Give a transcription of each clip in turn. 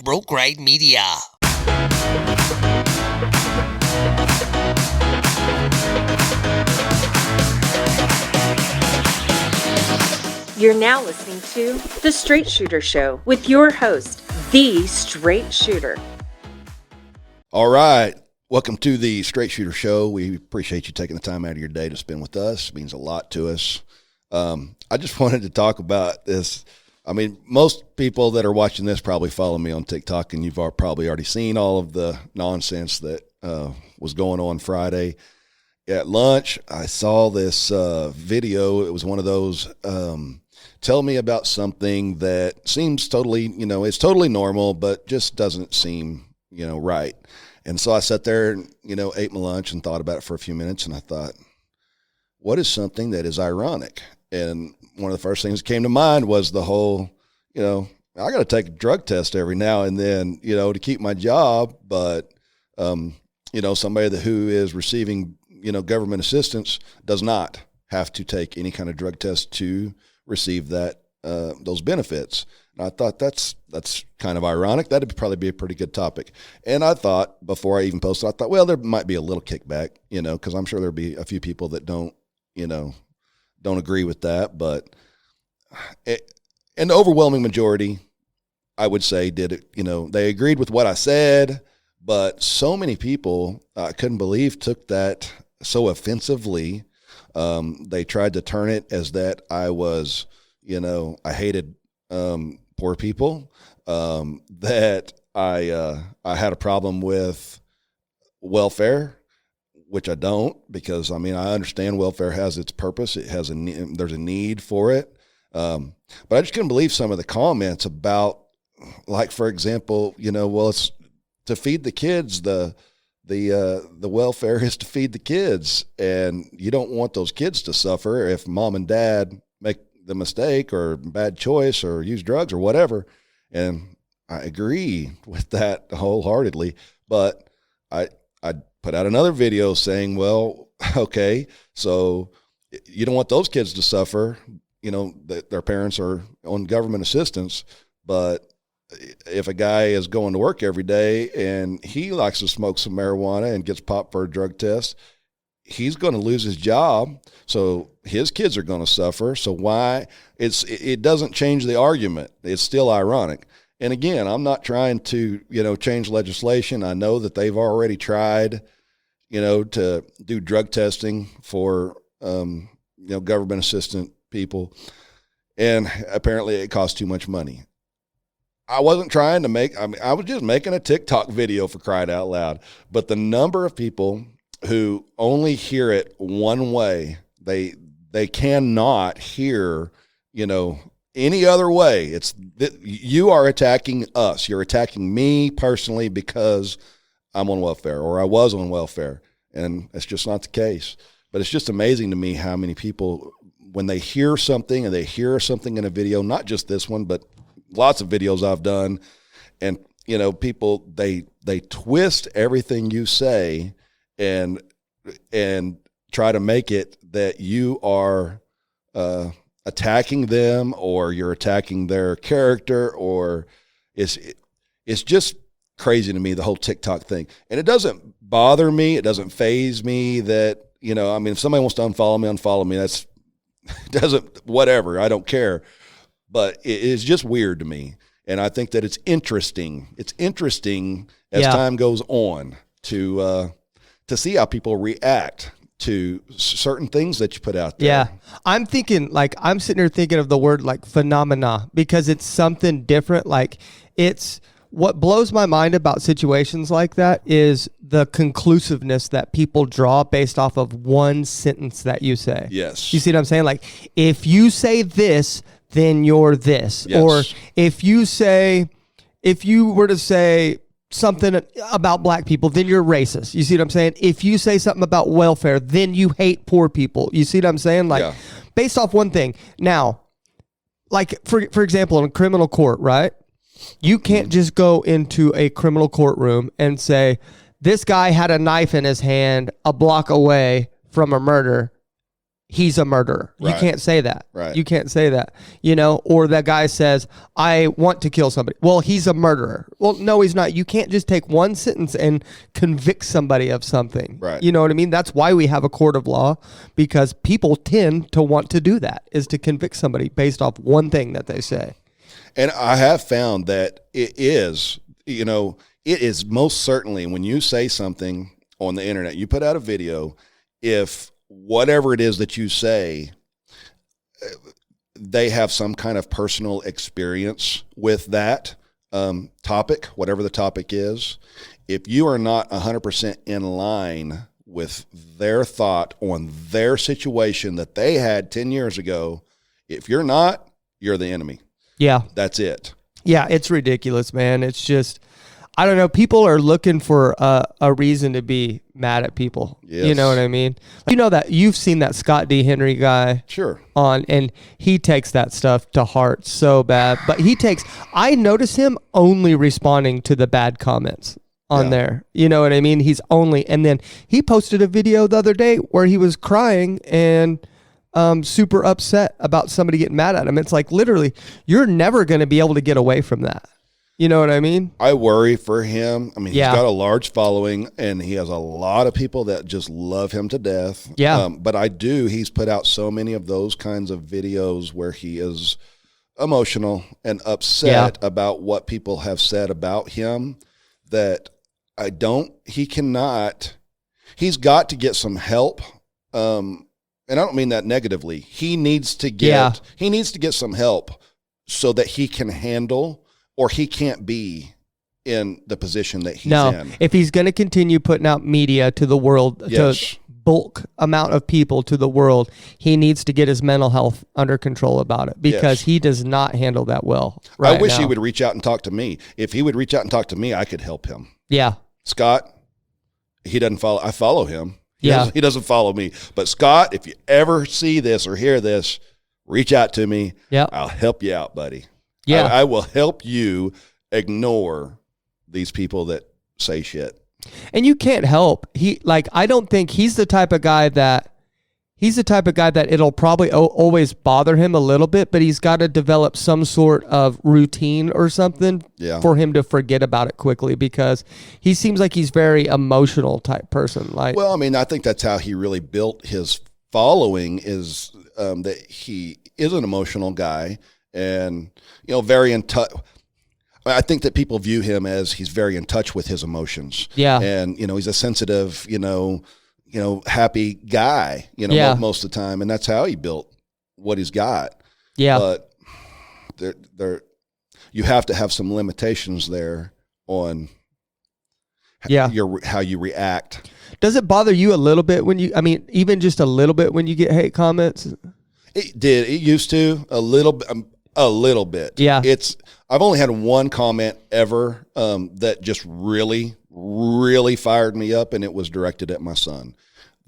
Broke Ride Media. You're now listening to The Straight Shooter Show with your host, The Straight Shooter. All right. Welcome to The Straight Shooter Show. We appreciate you taking the time out of your day to spend with us. It means a lot to us. I just wanted to talk about this. I mean, most people that are watching this probably follow me on TikTok, and you've probably already seen all of the nonsense that was going on Friday. At lunch, I saw this video. It was one of those tell me about something that seems totally, it's totally normal, but just doesn't seem, right. And so I sat there and, ate my lunch and thought about it for a few minutes. And I thought, what is something that is ironic? And one of the first things that came to mind was the whole, I got to take a drug test every now and then, to keep my job. But, somebody who is receiving, government assistance does not have to take any kind of drug test to receive that those benefits. And I thought that's kind of ironic. That'd probably be a pretty good topic. And I thought, before I even posted, I thought, well, there might be a little kickback, because I'm sure there'll be a few people that don't agree with that. But an overwhelming majority, I would say, did it. They agreed with what I said, but so many people, I couldn't believe, took that so offensively. They tried to turn it as that I was, I hated poor people, that I had a problem with welfare, which I don't, because I understand welfare has its purpose. It has there's a need for it. But I just couldn't believe some of the comments about, like, for example, well, it's to feed the kids. The welfare is to feed the kids, and you don't want those kids to suffer if mom and dad make the mistake or bad choice or use drugs or whatever. And I agree with that wholeheartedly, but I put out another video saying, well, okay, so you don't want those kids to suffer, that their parents are on government assistance, but if a guy is going to work every day and he likes to smoke some marijuana and gets popped for a drug test, he's going to lose his job. So his kids are going to suffer. So why? It doesn't change the argument. It's still ironic. And again, I'm not trying to, change legislation. I know that they've already tried, to do drug testing for, government assistant people. And apparently it costs too much money. I wasn't trying to I was just making a TikTok video, for crying out loud. But the number of people who only hear it one way, they cannot hear, any other way. It's that you are attacking us. You're attacking me personally because I'm on welfare, or I was on welfare. And that's just not the case. But it's just amazing to me how many people, when they hear something and they hear something in a video, not just this one, but lots of videos I've done, and people, they twist everything you say and try to make it that you are attacking them, or you're attacking their character, or it's just crazy to me, the whole TikTok thing. And it doesn't bother me, it doesn't faze me that, if somebody wants to unfollow me, that's doesn't, whatever, I don't care. But it is just weird to me. And I think that it's interesting. It's interesting as time goes on to see how people react to certain things that you put out there. Yeah. I'm sitting here thinking of the word like phenomena, because it's something different. Like, it's what blows my mind about situations like that is the conclusiveness that people draw based off of one sentence that you say. Yes. You see what I'm saying? Like, if you say this, then you're this. Yes. Or if you were to say something about black people, then you're racist. You see what I'm saying? If you say something about welfare, then you hate poor people. You see what I'm saying? Like, based off one thing. Now, like, for example, in a criminal court, right? You can't just go into a criminal courtroom and say, this guy had a knife in his hand a block away from a murder. he's a murderer. You Right. can't say that. Right. You can't say that, or that guy says, I want to kill somebody. Well, he's a murderer. Well, no, he's not. You can't just take one sentence and convict somebody of something. Right. You know what I mean? That's why we have a court of law, because people tend to want to do that, is to convict somebody based off one thing that they say. And I have found that it is most certainly when you say something on the internet, you put out a video, if whatever it is that you say, they have some kind of personal experience with that topic, whatever the topic is. If you are not 100% in line with their thought on their situation that they had 10 years ago, if you're not, you're the enemy. Yeah. That's it. Yeah, it's ridiculous, man. It's just, I don't know. People are looking for a reason to be mad at people. Yes. You know what I mean? That you've seen that Scott D. Henry guy Sure. on, and he takes that stuff to heart so bad. But I notice him only responding to the bad comments on there. You know what I mean? And then he posted a video the other day where he was crying and super upset about somebody getting mad at him. It's like, literally, you're never going to be able to get away from that. You know what I mean? I worry for him. I mean, he's got a large following, and he has a lot of people that just love him to death. Yeah. But he's put out so many of those kinds of videos where he is emotional and upset about what people have said about him, that he's got to get some help. And I don't mean that negatively. He needs to get some help so that he can handle, or he can't be in the position that he's in. If he's going to continue putting out media to the world, to bulk amount of people to the world, he needs to get his mental health under control about it, because he does not handle that well right I wish now. he would reach out and talk to me. If he would reach out and talk to me, I could help him. Yeah. Scott, he doesn't follow. I follow him. He doesn't follow me. But Scott, if you ever see this or hear this, reach out to me. Yeah. I'll help you out, buddy. Yeah. I will help you ignore these people that say shit. And you can't help. I don't think he's the type of guy that it'll probably always bother him a little bit, but he's got to develop some sort of routine or something for him to forget about it quickly, because he seems like he's very emotional type person. Well, I mean, I think that's how he really built his following, is that he is an emotional guy and, very in touch. I think that people view him as he's very in touch with his emotions. Yeah. And, he's a sensitive, happy guy, most of the time. And that's how he built what he's got. Yeah. But you have to have some limitations there on how you react. Does it bother you a little bit even just a little bit when you get hate comments? It did. It used to a little bit. Yeah. I've only had one comment ever that just really, really fired me up, and it was directed at my son.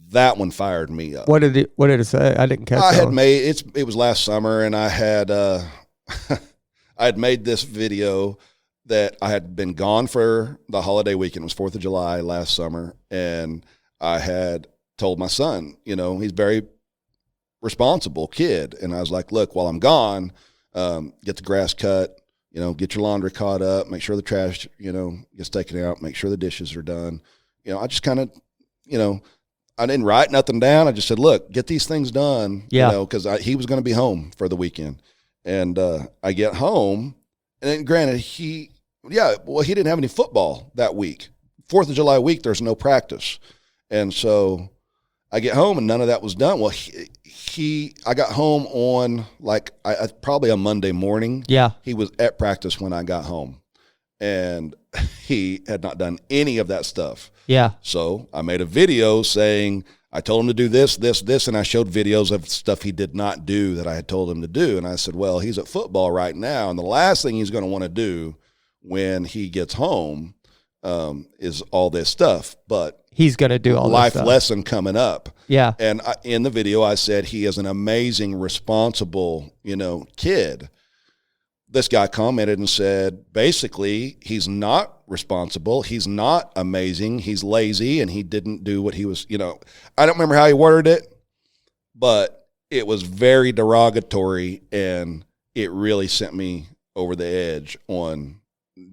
That one fired me up. What did it say? I didn't catch that. It was last summer, and I had I had made this video that I had been gone for the holiday weekend. It was 4th of July last summer, and I had told my son, he's very responsible kid, and I was like, look, while I'm gone, get the grass cut, get your laundry caught up, make sure the trash, gets taken out, make sure the dishes are done. I just kind of, I didn't write nothing down. I just said, look, get these things done, because he was going to be home for the weekend. And I get home, and then granted, he didn't have any football that week. 4th of July week, there's no practice. And so I get home, and none of that was done. Well, I got home on probably a Monday morning. Yeah. He was at practice when I got home, and he had not done any of that stuff. Yeah. So I made a video saying, I told him to do this, this, this, and I showed videos of stuff he did not do that I had told him to do. And I said, well, he's at football right now, and the last thing he's going to want to do when he gets home is all this stuff. But he's going to do all life this stuff. Lesson coming up. Yeah. And in the video, I said he is an amazing, responsible, kid. This guy commented and said, basically, he's not responsible. He's not amazing. He's lazy, and he didn't do what he was, I don't remember how he worded it, but it was very derogatory, and it really sent me over the edge on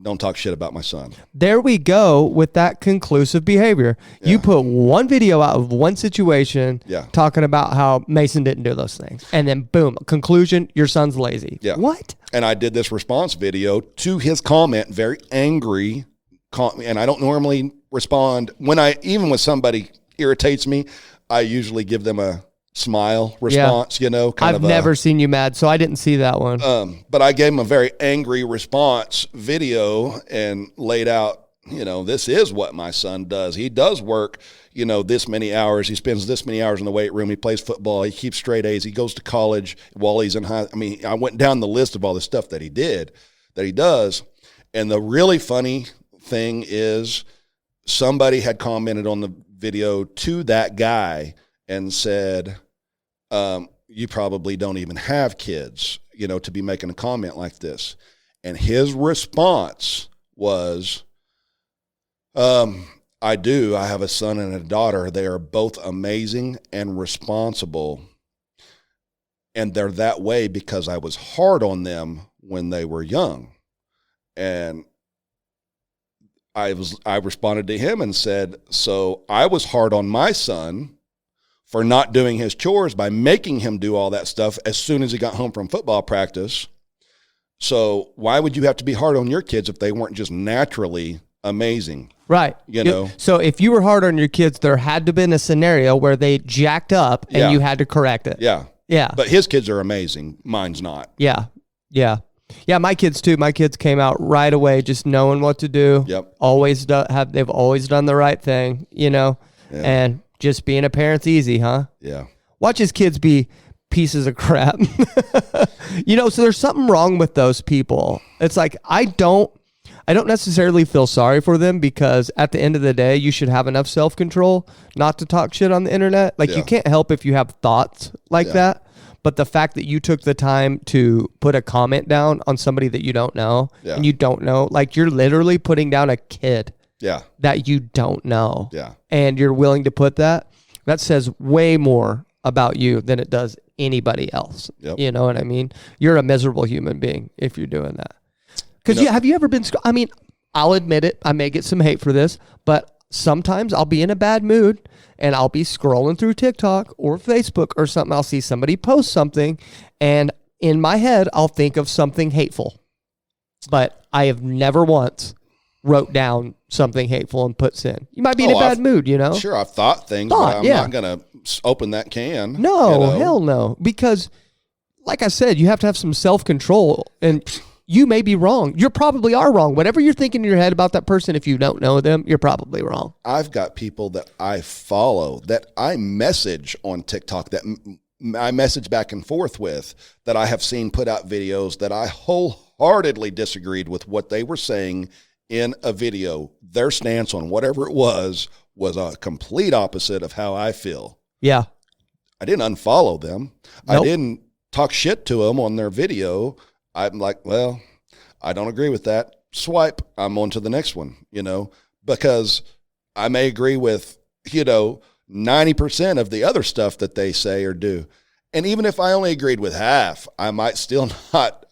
don't talk shit about my son. There we go with that conclusive behavior. Yeah. You put one video out of one situation Yeah. talking about how Mason didn't do those things. And then boom, conclusion, your son's lazy. Yeah. What? And I did this response video to his comment, very angry, and I don't normally respond. Even when somebody irritates me, I usually give them a smile response, I've never seen you mad, so I didn't see that one. But I gave him a very angry response video and laid out, this is what my son does. He does work, this many hours. He spends this many hours in the weight room. He plays football. He keeps straight A's. He goes to college while he's in high. I mean, I went down the list of all the stuff that he does. And the really funny thing is somebody had commented on the video to that guy and said, you probably don't even have kids, to be making a comment like this. And his response was, I do. I have a son and a daughter. They are both amazing and responsible. And they're that way because I was hard on them when they were young. And I responded to him and said, so I was hard on my son for not doing his chores by making him do all that stuff as soon as he got home from football practice. So why would you have to be hard on your kids if they weren't just naturally amazing? Right. So if you were hard on your kids, there had to have been a scenario where they jacked up and you had to correct it. Yeah. Yeah. But his kids are amazing. Mine's not. Yeah. Yeah. Yeah, my kids too. My kids came out right away just knowing what to do. Yep. They've always done the right thing, Yeah. And just being a parent's easy, huh? Yeah. Watch his kids be pieces of crap. So there's something wrong with those people. It's like I don't necessarily feel sorry for them because at the end of the day, you should have enough self-control not to talk shit on the internet. Like you can't help if you have thoughts like that. But the fact that you took the time to put a comment down on somebody that you don't know and you don't know, like you're literally putting down a kid that you don't know. Yeah. And you're willing to put that says way more about you than it does anybody else. Yep. You know what I mean? You're a miserable human being if you're doing that. Because have you ever been, I'll admit it, I may get some hate for this, but sometimes I'll be in a bad mood and I'll be scrolling through TikTok or Facebook or something. I'll see somebody post something and in my head, I'll think of something hateful. But I have never once wrote down something hateful and put sin. You might be in a bad mood, Sure, I've thought things, but I'm not going to open that can. No, hell no. Because, like I said, you have to have some self-control, and you may be wrong. You probably are wrong. Whatever you're thinking in your head about that person, if you don't know them, you're probably wrong. I've got people that I follow, that I message on TikTok, that I message back and forth with, that I have seen put out videos that I wholeheartedly disagreed with what they were saying in a video. Their stance on whatever it was a complete opposite of how I feel. Yeah. I didn't unfollow them. Nope. I didn't talk shit to them on their video. I'm like, well, I don't agree with that. Swipe. I'm on to the next one, because I may agree with, 90% of the other stuff that they say or do. And even if I only agreed with half, I might still not.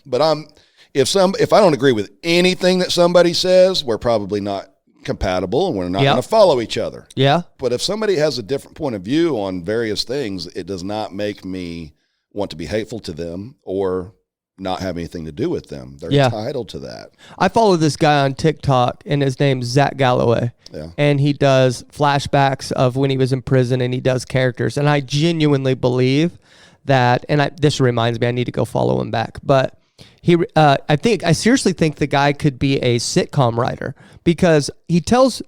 But if I don't agree with anything that somebody says, we're probably not compatible and we're not going to follow each other. Yeah. But if somebody has a different point of view on various things, it does not make me want to be hateful to them or not have anything to do with them. They're entitled to that. I follow this guy on TikTok, and his name's Zach Galloway. Yeah. And he does flashbacks of when he was in prison, and he does characters. And I genuinely believe that, this reminds me, I need to go follow him back. But I seriously think the guy could be a sitcom writer because he does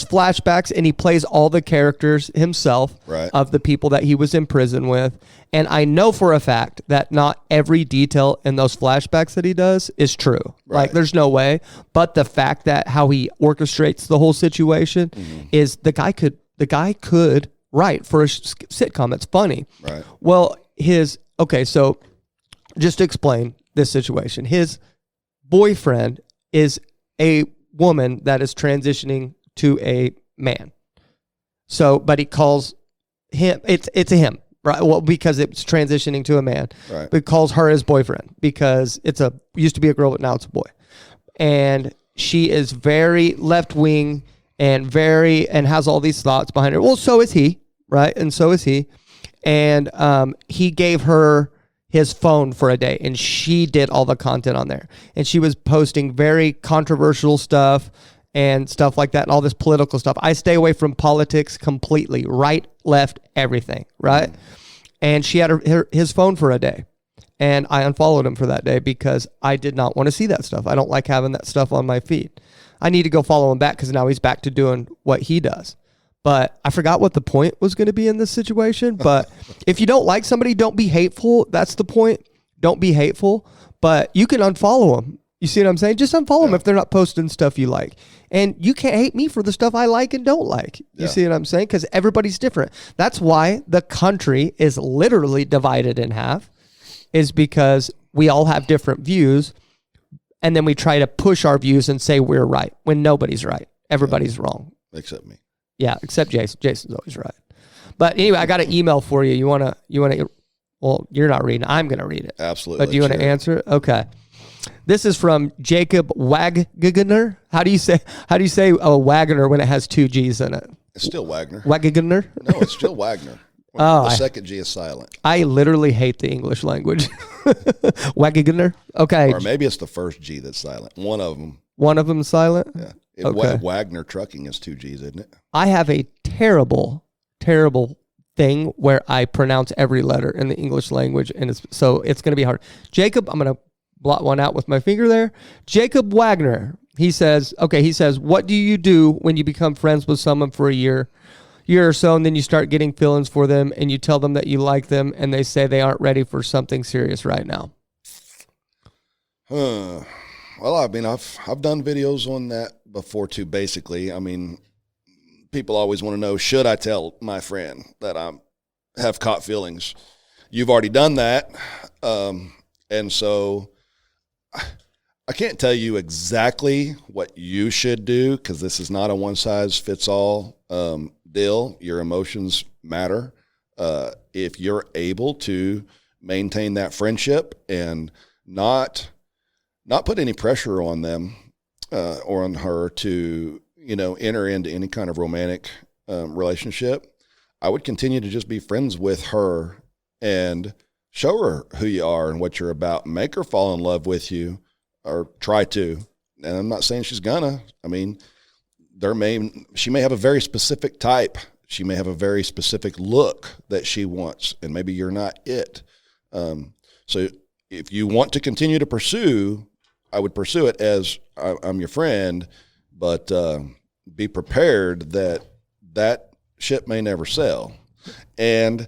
flashbacks and he plays all the characters himself of the people that he was in prison with. And I know for a fact that not every detail in those flashbacks that he does is true. Right. Like there's no way. But the fact that how he orchestrates the whole situation is the guy could write for a sitcom. It's funny. Right. Well, so just to explain this situation, his boyfriend is a woman that is transitioning to a man. So, but he calls him. It's a him, right? Well, because it's transitioning to a man. Right. But calls her his boyfriend because used to be a girl, but now it's a boy. And she is very left wing and has all these thoughts behind her. Well, so is he, right? And so is he. And he gave her his phone for a day, and she did all the content on there. And she was posting very controversial stuff and stuff like that, and all this political stuff. I stay away from politics completely, right, left, everything, right? And she had his phone for a day, and I unfollowed him for that day because I did not want to see that stuff. I don't like having that stuff on my feed. I need to go follow him back because now he's back to doing what he does. But I forgot what the point was going to be in this situation. But if you don't like somebody, don't be hateful. That's the point. Don't be hateful. But you can unfollow them. You see what I'm saying? Just unfollow them if they're not posting stuff you like. And you can't hate me for the stuff I like and don't like. You see what I'm saying? Because everybody's different. That's why the country is literally divided in half, is because we all have different views. And then we try to push our views and say we're right when nobody's right. Everybody's wrong. Except me. Yeah, except Jason. Jason's always right. But anyway, I got an email for you. You wanna? Well, you're not reading. I'm gonna read it. Absolutely. But do you want to answer it? Okay. This is from Jacob Wagner. How do you say Wagner when it has two G's in it? It's still Wagner. Wagner? No, it's still Wagner. The second G is silent. I literally hate the English language. Wagner. Okay. Or maybe it's the first G that's silent. One of them. One of them silent. Yeah. Okay. Wagner Trucking is two G's, isn't it? I have a terrible thing where I pronounce every letter in the English language, and it's going to be hard. Jacob, I'm going to blot one out with my finger there. Jacob Wagner. He says, what do you do when you become friends with someone for a year or so, and then you start getting feelings for them, and you tell them that you like them, and they say they aren't ready for something serious right now? Well, I mean, I've done videos on that before too, basically. I mean, people always want to know, should I tell my friend that I have caught feelings? You've already done that. And so I can't tell you exactly what you should do because this is not a one-size-fits-all deal. Your emotions matter. If you're able to maintain that friendship and not put any pressure on them or on her to, enter into any kind of romantic relationship, I would continue to just be friends with her and show her who you are and what you're about. Make her fall in love with you, or try to. And I'm not saying she's gonna. I mean, she may have a very specific type. She may have a very specific look that she wants, and maybe you're not it. So if you want to continue to pursue, I would pursue it as I'm your friend, but be prepared that ship may never sail. And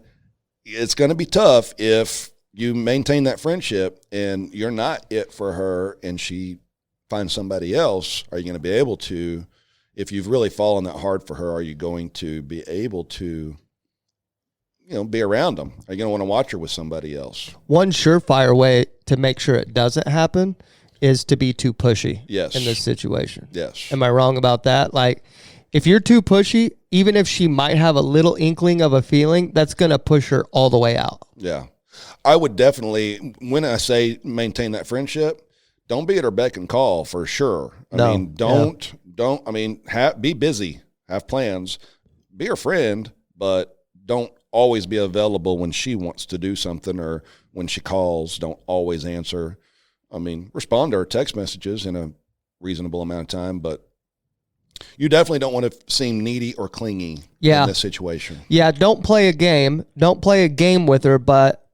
it's going to be tough if you maintain that friendship and you're not it for her and she finds somebody else. Are you going to be able to, if you've really fallen that hard for her, are you going to be able to, be around them? Are you going to want to watch her with somebody else? One surefire way to make sure it doesn't happen is to be too pushy in this situation. Yes. Am I wrong about that? Like, if you're too pushy, even if she might have a little inkling of a feeling, that's going to push her all the way out. Yeah. I would definitely, when I say maintain that friendship, don't be at her beck and call for sure. Be busy, have plans, be her friend, but don't always be available when she wants to do something or when she calls. Don't always answer. I mean, respond to her text messages in a reasonable amount of time, but you definitely don't want to seem needy or clingy in this situation. Yeah, don't play a game. Don't play a game with her, but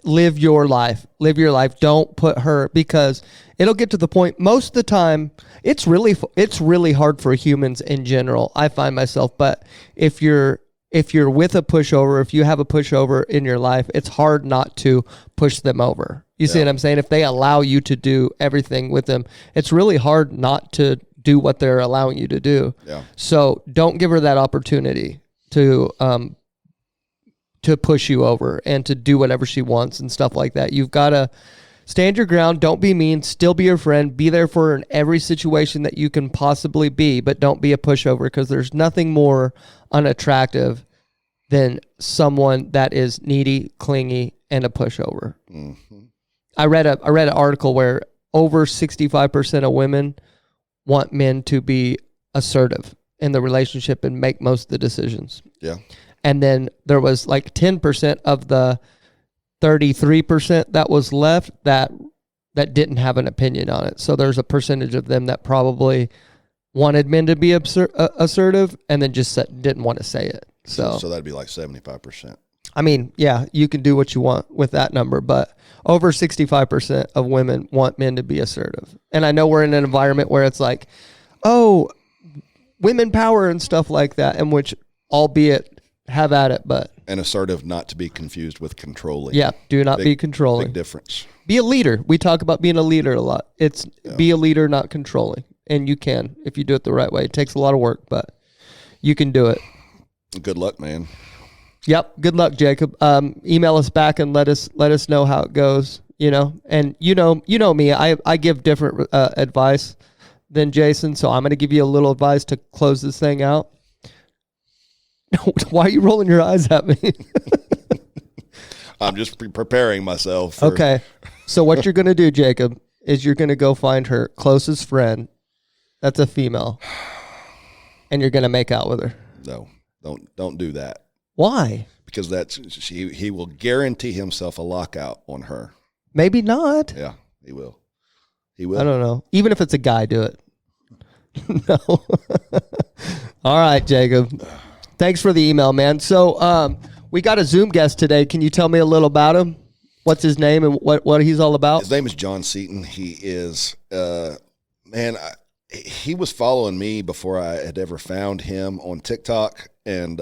live your life. Live your life. Don't put her, because it'll get to the point. Most of the time, it's really hard for humans in general, I find myself. But if you're with a pushover, if you have a pushover in your life, it's hard not to push them over. You see what I'm saying? If they allow you to do everything with them, it's really hard not to do what they're allowing you to do. Yeah. So don't give her that opportunity to push you over and to do whatever she wants and stuff like that. You've got to stand your ground. Don't be mean. Still be your friend. Be there for her in every situation that you can possibly be, but don't be a pushover, because there's nothing more unattractive than someone that is needy, clingy, and a pushover. Mm-hmm. I read an article where over 65% of women want men to be assertive in the relationship and make most of the decisions. Yeah. And then there was like 10% of the 33% that was left that didn't have an opinion on it. So there's a percentage of them that probably wanted men to be assertive and then just didn't want to say it. So that'd be like 75%. I mean, yeah, you can do what you want with that number, but over 65% of women want men to be assertive. And I know we're in an environment where it's like, oh, women power and stuff like that, and which, albeit, have at it, but... And assertive, not to be confused with controlling. Yeah, do not be controlling. Big difference. Be a leader. We talk about being a leader a lot. It's be a leader, not controlling. And you can, if you do it the right way. It takes a lot of work, but you can do it. Good luck, man. Yep. Good luck, Jacob. Email us back and let us know how it goes. And you know me. I give different advice than Jason, so I'm going to give you a little advice to close this thing out. Why are you rolling your eyes at me? I'm just preparing myself. Okay. So what you're going to do, Jacob, is you're going to go find her closest friend. That's a female. And you're going to make out with her. No, don't do that. Why? Because he will guarantee himself a lockout on her. Maybe not. Yeah, he will. He will. I don't know. Even if it's a guy, do it. No. All right, Jacob. Thanks for the email, man. So we got a Zoom guest today. Can you tell me a little about him? What's his name and what he's all about? His name is Jon Seaton. He is, he was following me before I had ever found him on TikTok. And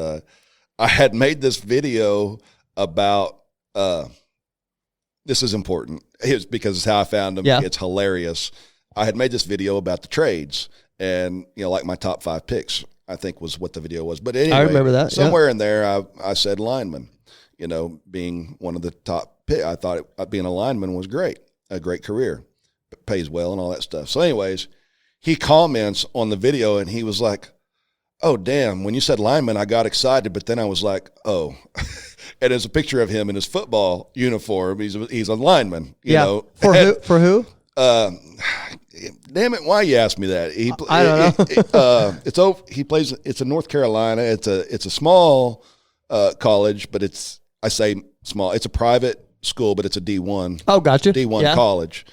I had made this video about, this is important. It's because it's how I found him. Yeah. It's hilarious. I had made this video about the trades and, like my top 5 picks, I think was what the video was. But anyway, I remember that. Somewhere in there, I said lineman, being one of the top picks. I thought being a lineman was great, a great career, pays well and all that stuff. So anyways, he comments on the video and he was like, oh, damn, when you said lineman, I got excited, but then I was like, oh. And there's a picture of him in his football uniform. He's a lineman, you know. For who? Damn it! Why you ask me that? I don't know. He plays. It's in North Carolina. It's a small college, but I say small. It's a private school, but it's a D1. Oh, gotcha. D1 college.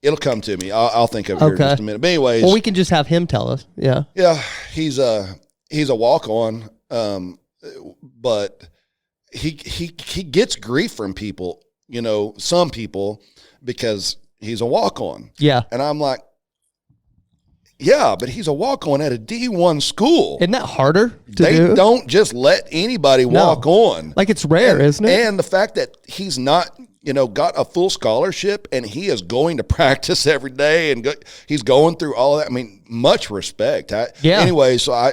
It'll come to me. I'll think of it here in just a minute. But anyways, well, we can just have him tell us. Yeah. Yeah, he's a walk-on, but he gets grief from people. Some people, because he's a walk-on. Yeah. And I'm like, yeah, but he's a walk-on at a D1 school. Isn't that harder to do? They don't just let anybody walk on. Like, it's rare, isn't it? And the fact that he's not, got a full scholarship and he is going to practice every day and he's going through all of that. I mean, much respect. Anyway, so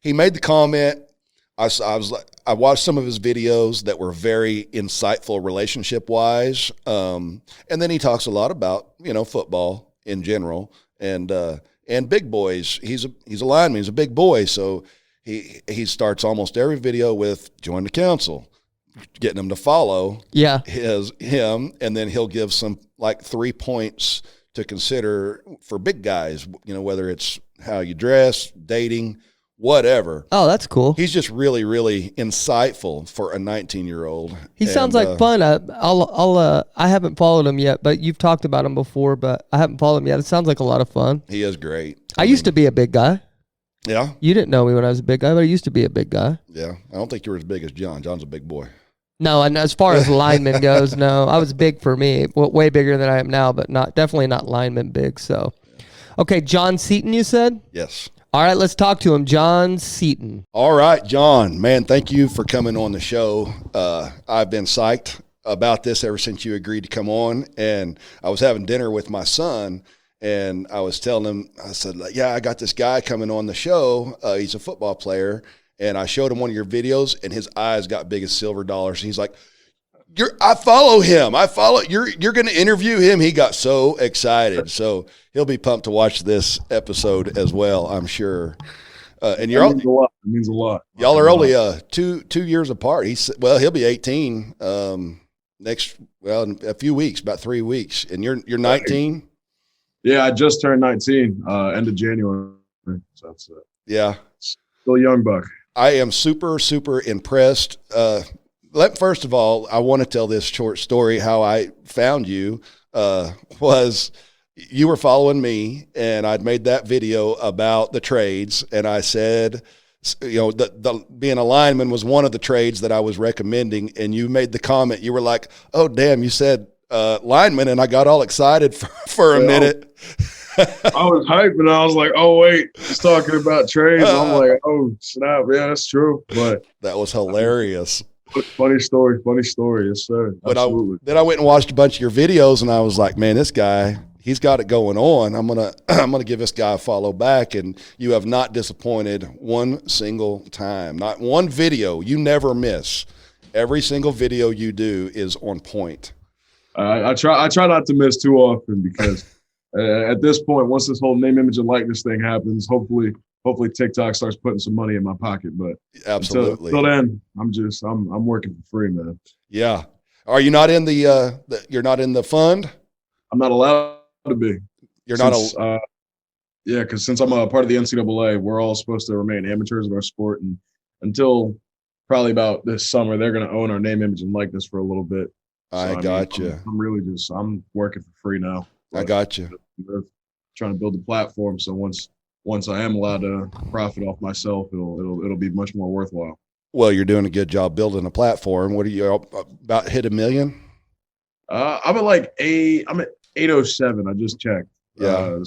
he made the comment. I watched some of his videos that were very insightful relationship wise. And then he talks a lot about, football in general and big boys. He's a lineman. He's a big boy. So he starts almost every video with join the council, getting them to follow him. And then he'll give some 3 points to consider for big guys, whether it's how you dress, dating, whatever. Oh, that's cool. He's just really, really insightful for a 19-year-old. He sounds like fun. I haven't followed him yet, but you've talked about him before, but I haven't followed him yet. It sounds like a lot of fun. He is great. I used to be a big guy. Yeah? You didn't know me when I was a big guy, but I used to be a big guy. Yeah. I don't think you were as big as John. John's a big boy. No, and as far as lineman goes, no. I was big for me. Way bigger than I am now, but definitely not lineman big. So, okay, Jon Seaton, you said? Yes. All right, let's talk to him. Jon Seaton. All right, John, man, thank you for coming on the show. I've been psyched about this ever since you agreed to come on. And I was having dinner with my son, and I was telling him, I said, yeah, I got this guy coming on the show. He's a football player. And I showed him one of your videos, and his eyes got big as silver dollars. And he's like, I follow him. You're going to interview him. He got so excited. So he'll be pumped to watch this episode as well, I'm sure. And that means a lot. It means a lot. Y'all are only 2 years apart. He'll be 18 in a few weeks, about 3 weeks. And you're 19. Yeah, I just turned 19 end of January. So that's yeah, still a young buck. I am super, super impressed. First of all, I want to tell this short story. How I found you was you were following me, and I'd made that video about the trades, and I said, the being a lineman was one of the trades that I was recommending, and you made the comment. You were like, "Oh, damn!" You said lineman, and I got all excited for a minute. I was hyped, and I was like, "Oh wait, he's talking about trades." I'm like, "Oh snap, yeah, that's true." But that was hilarious. Funny story, yes sir. Absolutely. Then I went and watched a bunch of your videos, and I was like, "Man, this guy, he's got it going on. I'm gonna give this guy a follow back." And you have not disappointed one single time. Not one video. You never miss. Every single video you do is on point. I try not to miss too often because at this point, once this whole name, image, and likeness thing happens, hopefully TikTok starts putting some money in my pocket. But absolutely, until then, I'm working for free, man. Yeah. Are you not in you're not in the fund? I'm not allowed to be. You're because since I'm a part of the NCAA, we're all supposed to remain amateurs in our sport, and until probably about this summer, they're going to own our name, image, and likeness for a little bit. I got you. I'm really I'm working for free now. I got you. They're trying to build a platform, so once I am allowed to profit off myself, it'll be much more worthwhile. Well, you're doing a good job building a platform. What are you about? Hit 1 million? I'm at 807. I just checked. Yeah.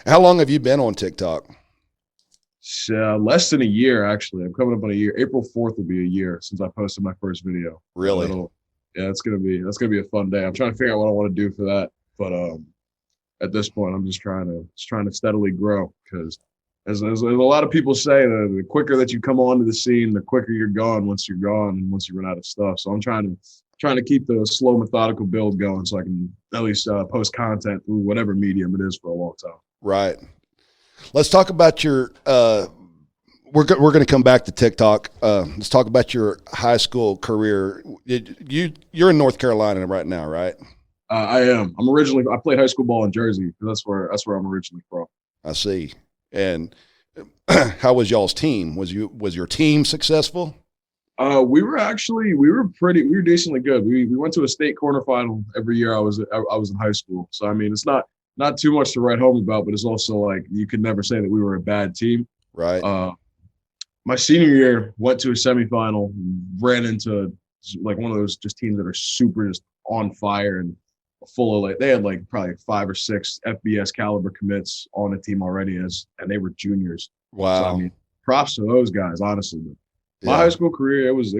How long have you been on TikTok? Less than a year, actually. I'm coming up on a year. April 4th will be a year since I posted my first video. Really? That's gonna be a fun day. I'm trying to figure out what I want to do for that, but at this point, I'm just trying to steadily grow, because as a lot of people say, the quicker that you come onto the scene, the quicker you're gone once you're gone and once you run out of stuff. So I'm trying to keep the slow, methodical build going so I can at least post content through whatever medium it is for a long time. Right. Let's talk about your we're going to come back to TikTok. Let's talk about your high school career. You're in North Carolina right now, right? I am. I played high school ball in Jersey. That's where I'm originally from. I see. And how was y'all's team? Was your team successful? We were decently good. We went to a state quarterfinal every year I was in high school. So I mean, it's not too much to write home about, but it's also like you could never say that we were a bad team. Right. My senior year, went to a semifinal, ran into like one of those just teams that are super just on fire and full of they had like probably 5 or 6 FBS caliber commits on the team already, and they were juniors. Wow. So, I mean, props to those guys, honestly. But my high school career, it was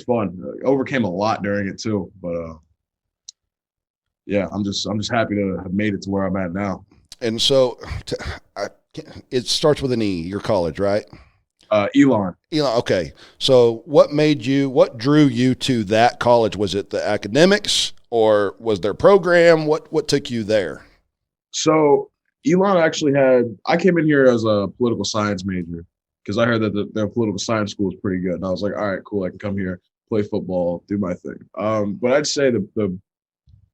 fun. Overcame a lot during it too, but I'm just happy to have made it to where I'm at now. And so, it starts with an E. Your college, right? Elon. Okay. So what drew you to that college? Was it the academics, or was their program? What took you there? So Elon actually I came in here as a political science major because I heard that their political science school is pretty good. And I was like, all right, cool. I can come here, play football, do my thing. But I'd say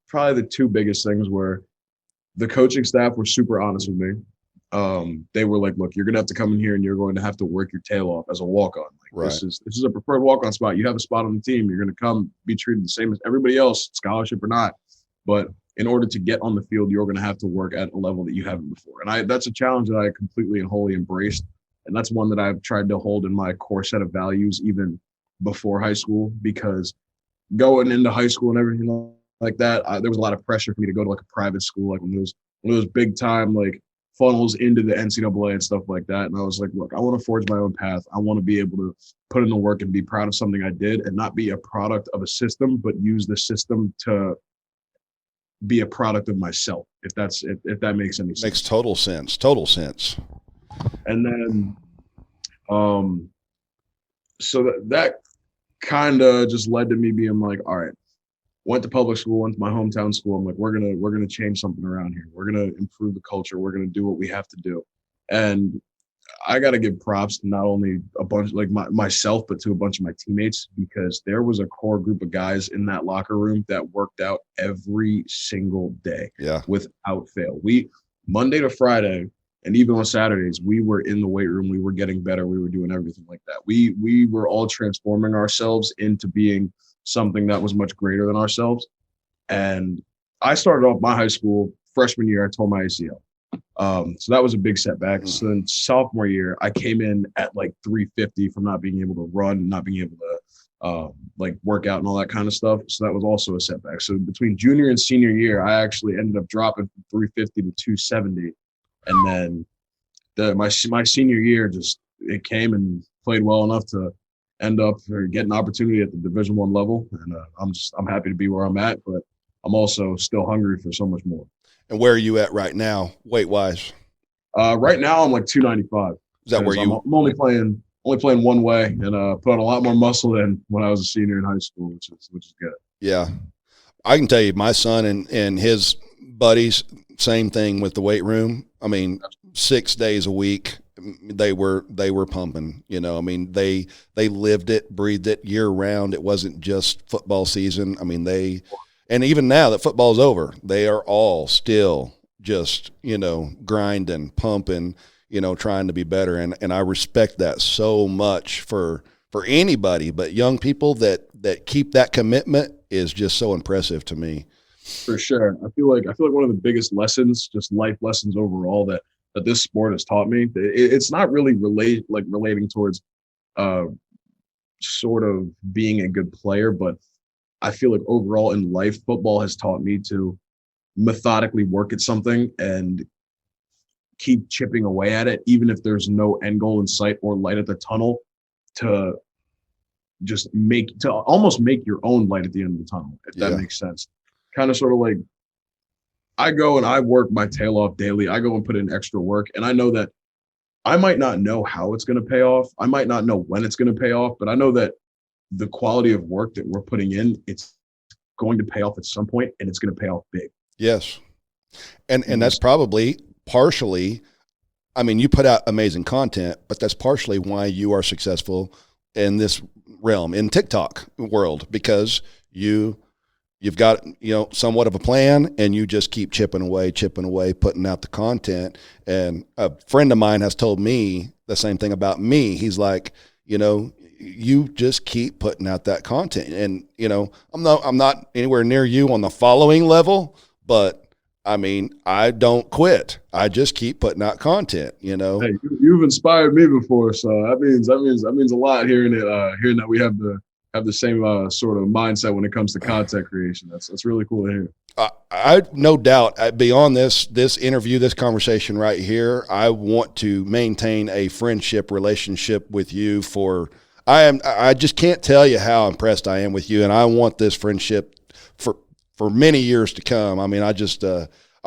probably the 2 biggest things were the coaching staff were super honest with me. They were like, look, you're going to have to come in here and you're going to have to work your tail off as a walk-on. Like, right. This is a preferred walk-on spot. You have a spot on the team. You're going to come be treated the same as everybody else, scholarship or not. But in order to get on the field, you're going to have to work at a level that you haven't before. And that's a challenge that I completely and wholly embraced. And that's one that I've tried to hold in my core set of values even before high school, because going into high school and everything like that, there was a lot of pressure for me to go to like a private school, like when it was big time, like funnels into the NCAA and stuff like that. And I was like, look, I want to forge my own path. I want to be able to put in the work and be proud of something I did and not be a product of a system, but use the system to be a product of myself. If that makes any sense. Makes total sense. Total sense. And then, so that kind of just led to me being like, all right, went to public school, went to my hometown school. I'm like, we're gonna change something around here. We're gonna improve the culture. We're gonna do what we have to do. And I got to give props to not only a bunch like myself, but to a bunch of my teammates, because there was a core group of guys in that locker room that worked out every single day, without fail. We Monday to Friday, and even on Saturdays, we were in the weight room. We were getting better. We were doing everything like that. We were all transforming ourselves into being something that was much greater than ourselves. And I started off my high school freshman year. I tore my ACL. So that was a big setback. So then sophomore year, I came in at like 350 from not being able to run, not being able to like work out and all that kind of stuff. So that was also a setback. So between junior and senior year, I actually ended up dropping from 350 to 270. And then my senior year, just it came and played well enough to end up or get an opportunity at the Division I level. And I'm happy to be where I'm at, but I'm also still hungry for so much more. And where are you at right now, weight wise? Right now I'm like 295. Is that where you? I'm only playing one way, and put on a lot more muscle than when I was a senior in high school, which is good. Yeah, I can tell you, my son and his buddies, same thing with the weight room. I mean, 6 days a week, they were pumping. You know, I mean, they lived it, breathed it year round. It wasn't just football season. I mean, and even now that football's over, they are all still just, you know, grinding, pumping, you know, trying to be better. And I respect that so much for anybody, but young people that keep that commitment is just so impressive to me. For sure. I feel like one of the biggest lessons, just life lessons overall, that this sport has taught me, it's not really relating towards sort of being a good player, but I feel like overall in life, football has taught me to methodically work at something and keep chipping away at it, even if there's no end goal in sight or light at the tunnel, to just almost make your own light at the end of the tunnel, if that makes sense. Kind of sort of like, I go and I work my tail off daily. I go and put in extra work, and I know that I might not know how it's going to pay off. I might not know when it's going to pay off, but I know that the quality of work that we're putting in, it's going to pay off at some point, and it's going to pay off big. Yes. And that's probably partially, I mean, you put out amazing content, but that's partially why you are successful in this realm, in TikTok world, because you've got, you know, somewhat of a plan, and you just keep chipping away, putting out the content. And a friend of mine has told me the same thing about me. He's like, you know, you just keep putting out that content. And, you know, I'm not anywhere near you on the following level, but I mean, I don't quit. I just keep putting out content, you know. Hey, you've inspired me before, so that means a lot, hearing that we have the same sort of mindset when it comes to content creation. That's really cool to hear. I no doubt, beyond this interview, this conversation right here, I want to maintain a friendship relationship with you. I just can't tell you how impressed I am with you, and I want this friendship for many years to come. I mean, I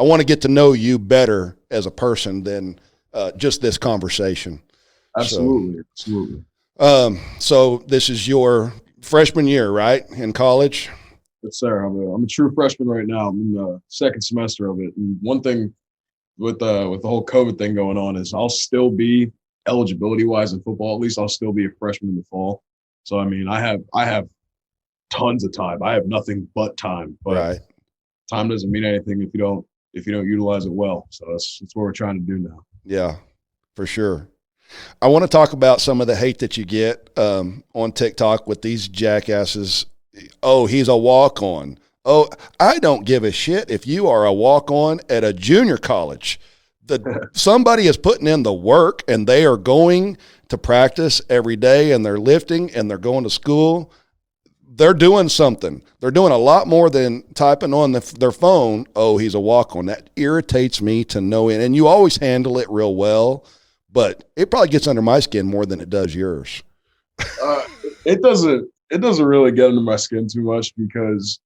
want to get to know you better as a person than just this conversation. Absolutely. So this is your freshman year, right, in college? Yes, sir. I'm a true freshman right now. I'm in the second semester of it. And one thing with the whole COVID thing going on is I'll still be, eligibility wise in football, at least I'll still be a freshman in the fall. So I mean, I have tons of time. I have nothing but time. But time doesn't mean anything if you don't utilize it well. So that's what we're trying to do now. Yeah, for sure. I want to talk about some of the hate that you get on TikTok with these jackasses. Oh, he's a walk-on. Oh, I don't give a shit if you are a walk-on at a junior college. Somebody is putting in the work, and they are going to practice every day, and they're lifting, and they're going to school. They're doing something. They're doing a lot more than typing on their phone. Oh, he's a walk-on. That irritates me to no end. And you always handle it real well, but it probably gets under my skin more than it does yours. It doesn't really get under my skin too much, because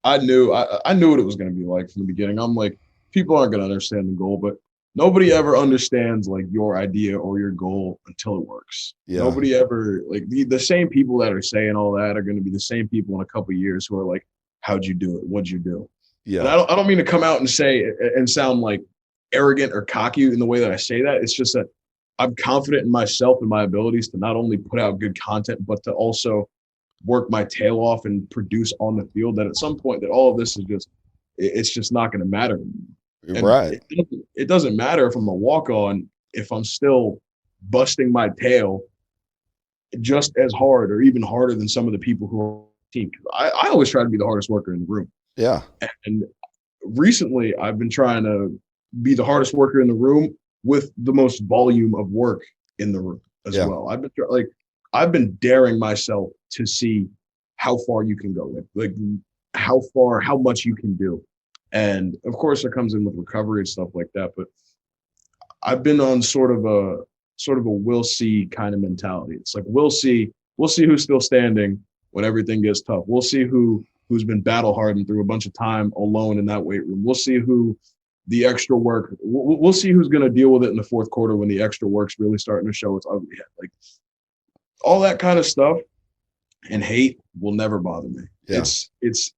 I knew what it was going to be like from the beginning. I'm like, people aren't going to understand the goal, but nobody ever understands like your idea or your goal until it works. Yeah. Nobody ever, like the same people that are saying all that are going to be the same people in a couple of years who are like, how'd you do it? What'd you do? Yeah. And I don't mean to come out and say and sound like arrogant or cocky in the way that I say that. It's just that I'm confident in myself and my abilities to not only put out good content, but to also work my tail off and produce on the field, that at some point that all of this is just, it's just not going to matter anymore. Right. It doesn't matter if I'm a walk-on, if I'm still busting my tail just as hard or even harder than some of the people who are on the team. I always try to be the hardest worker in the room. Yeah. And recently I've been trying to be the hardest worker in the room with the most volume of work in the room as well. I've been daring myself to see how far you can go, like how much you can do. And of course it comes in with recovery and stuff like that. But I've been on sort of a we'll see kind of mentality. It's like, we'll see who's still standing when everything gets tough. We'll see who's been battle hardened through a bunch of time alone in that weight room. We'll see who the extra work, we'll see who's going to deal with it in the fourth quarter when the extra work's really starting to show its ugly head. Like, all that kind of stuff and hate will never bother me. Yeah. It's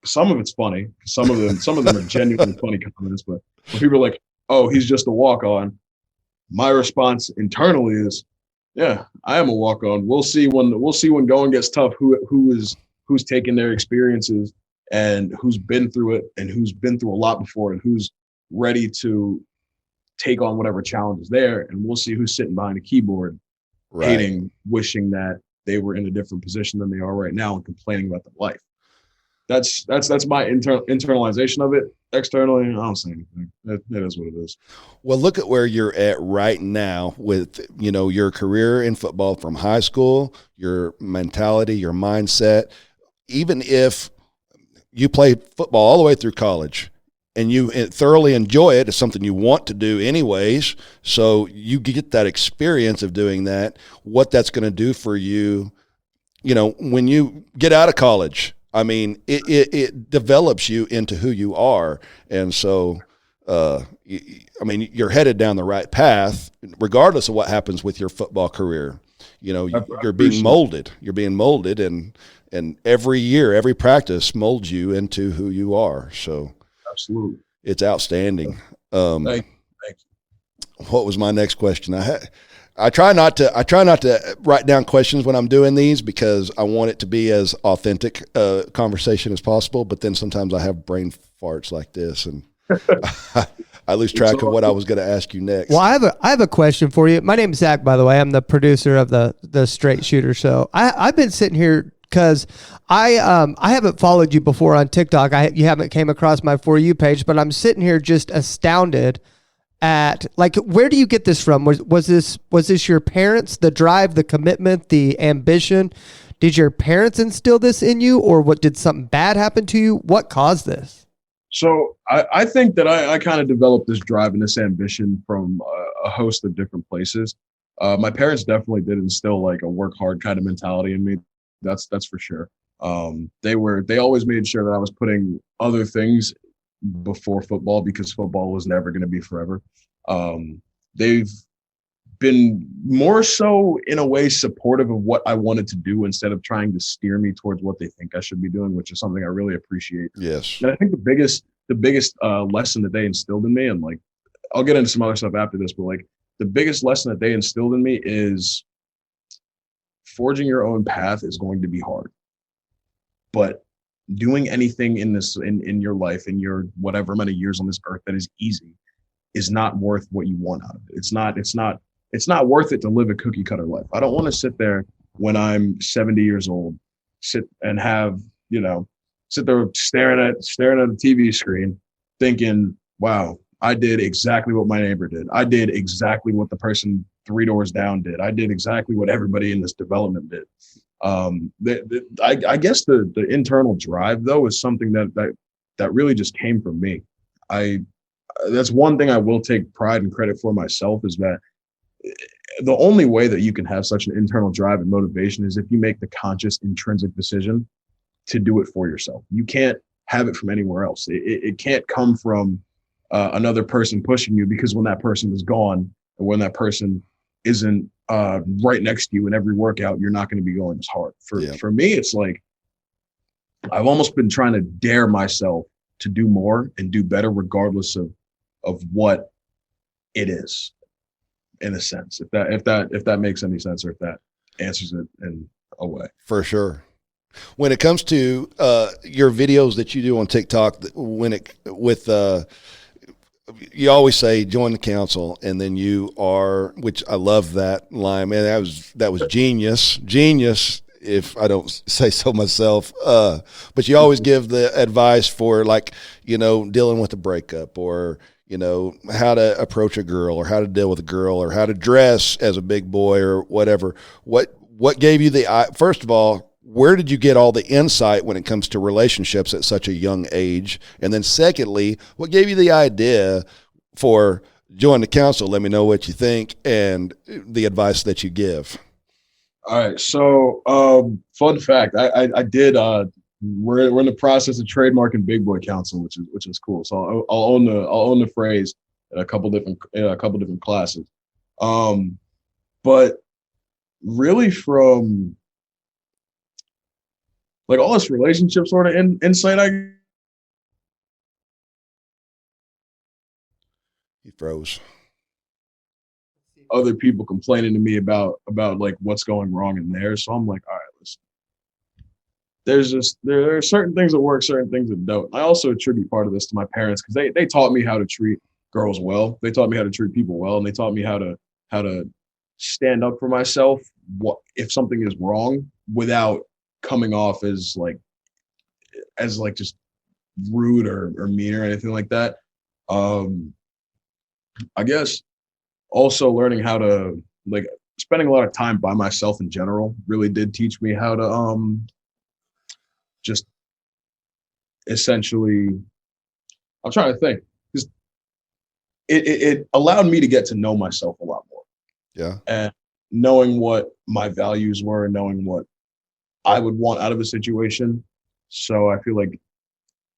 some of it's funny. Some of them are genuinely funny comments, but when people are like, oh, he's just a walk-on, my response internally is, yeah, I am a walk-on. We'll see when going gets tough who's taken their experiences and who's been through it and who's been through a lot before and who's ready to take on whatever challenge is there. And we'll see who's sitting behind a keyboard, hating, wishing that they were in a different position than they are right now and complaining about their life. That's my internalization of it. Externally, I don't say anything. It is what it is. Well, look at where you're at right now with, your career in football from high school, your mentality, your mindset. Even if you play football all the way through college and you thoroughly enjoy it, it's something you want to do anyways. So you get that experience of doing that, what that's going to do for you, when you get out of college. I mean, it develops you into who you are. And so, you're headed down the right path, regardless of what happens with your football career. You're being molded. You're being molded, and every year, every practice molds you into who you are. So absolutely, it's outstanding. Thank you. What was my next question? I try not to write down questions when I'm doing these because I want it to be as authentic a conversation as possible. But then sometimes I have brain farts like this, and I lose track of what I was going to ask you next. Well, I have a question for you. My name's Zach, by the way. I'm the producer of the Straight Shooter Show. I've been sitting here because I haven't followed you before on TikTok. You haven't came across my For You page, but I'm sitting here just astounded at, like, where do you get this from? Was this your parents, the drive, the commitment, the ambition? Did your parents instill this in you, or did something bad happen to you? What caused this? So I think that I kind of developed this drive and this ambition from a host of different places. My parents definitely did instill like a work hard kind of mentality in me. That's for sure. They always made sure that I was putting other things before football because football was never going to be forever. They've been more so in a way supportive of what I wanted to do instead of trying to steer me towards what they think I should be doing, which is something I really appreciate. Yes. And I think the biggest lesson that they instilled in me, and like, I'll get into some other stuff after this, but like the biggest lesson that they instilled in me is forging your own path is going to be hard, but doing anything in your life, in your whatever many years on this earth that is easy is not worth what you want out of it. It's not worth it to live a cookie cutter life. I don't want to sit there when I'm 70 years old, sit there staring at a TV screen thinking, wow, I did exactly what my neighbor did. I did exactly what the person 3 doors down did. I did exactly what everybody in this development did. I guess the internal drive though is something that really just came from me. That's one thing I will take pride and credit for myself, is that the only way that you can have such an internal drive and motivation is if you make the conscious intrinsic decision to do it for yourself. You can't have it from anywhere else. It can't come from another person pushing you, because when that person is gone and when that person isn't right next to you in every workout, you're not going to be going as hard. For me, it's like I've almost been trying to dare myself to do more and do better, regardless of what it is, in a sense, if that makes any sense, or if that answers it in a way. For sure. When it comes to your videos that you do on TikTok, you always say join the council, and then you are, which I love that line, man. That was genius, if I don't say so myself. But you always give the advice for, like, dealing with a breakup, or how to approach a girl, or how to deal with a girl, or how to dress as a big boy, or whatever. What gave you first of all, where did you get all the insight when it comes to relationships at such a young age? And then secondly, what gave you the idea for join the council? Let me know what you think and the advice that you give. All right. So, fun fact, I did, we're in the process of trademarking Big Boy Council, which is cool. So I'll own the phrase in a couple different classes. But really, from like all this relationship sort of insight, He froze. Other people complaining to me about like what's going wrong in there. So I'm like, all right, listen. There are certain things that work, certain things that don't. I also attribute part of this to my parents, because they taught me how to treat girls well. They taught me how to treat people well, and they taught me how to stand up for myself if something is wrong, without coming off as just rude or mean or anything like that. I guess also learning how to, like, spending a lot of time by myself in general really did teach me how to just essentially, I'm trying to think, because it allowed me to get to know myself a lot more. Yeah. And knowing what my values were, and knowing what I would want out of a situation. So I feel like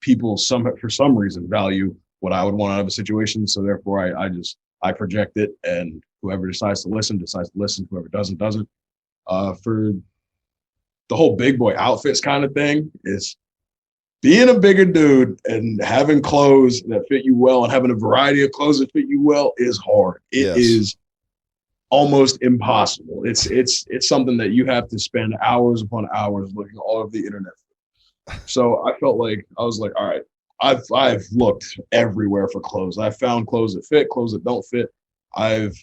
people for some reason value what I would want out of a situation. So therefore I project it, and whoever decides to listen, whoever doesn't. For the whole big boy outfits kind of thing, is being a bigger dude and having clothes that fit you well, and having a variety of clothes that fit you well, is hard. It is almost impossible. It's something that you have to spend hours upon hours looking all over the internet. So I felt like, I was like, all right, I've looked everywhere for clothes. I've found clothes that fit, clothes that don't fit. I've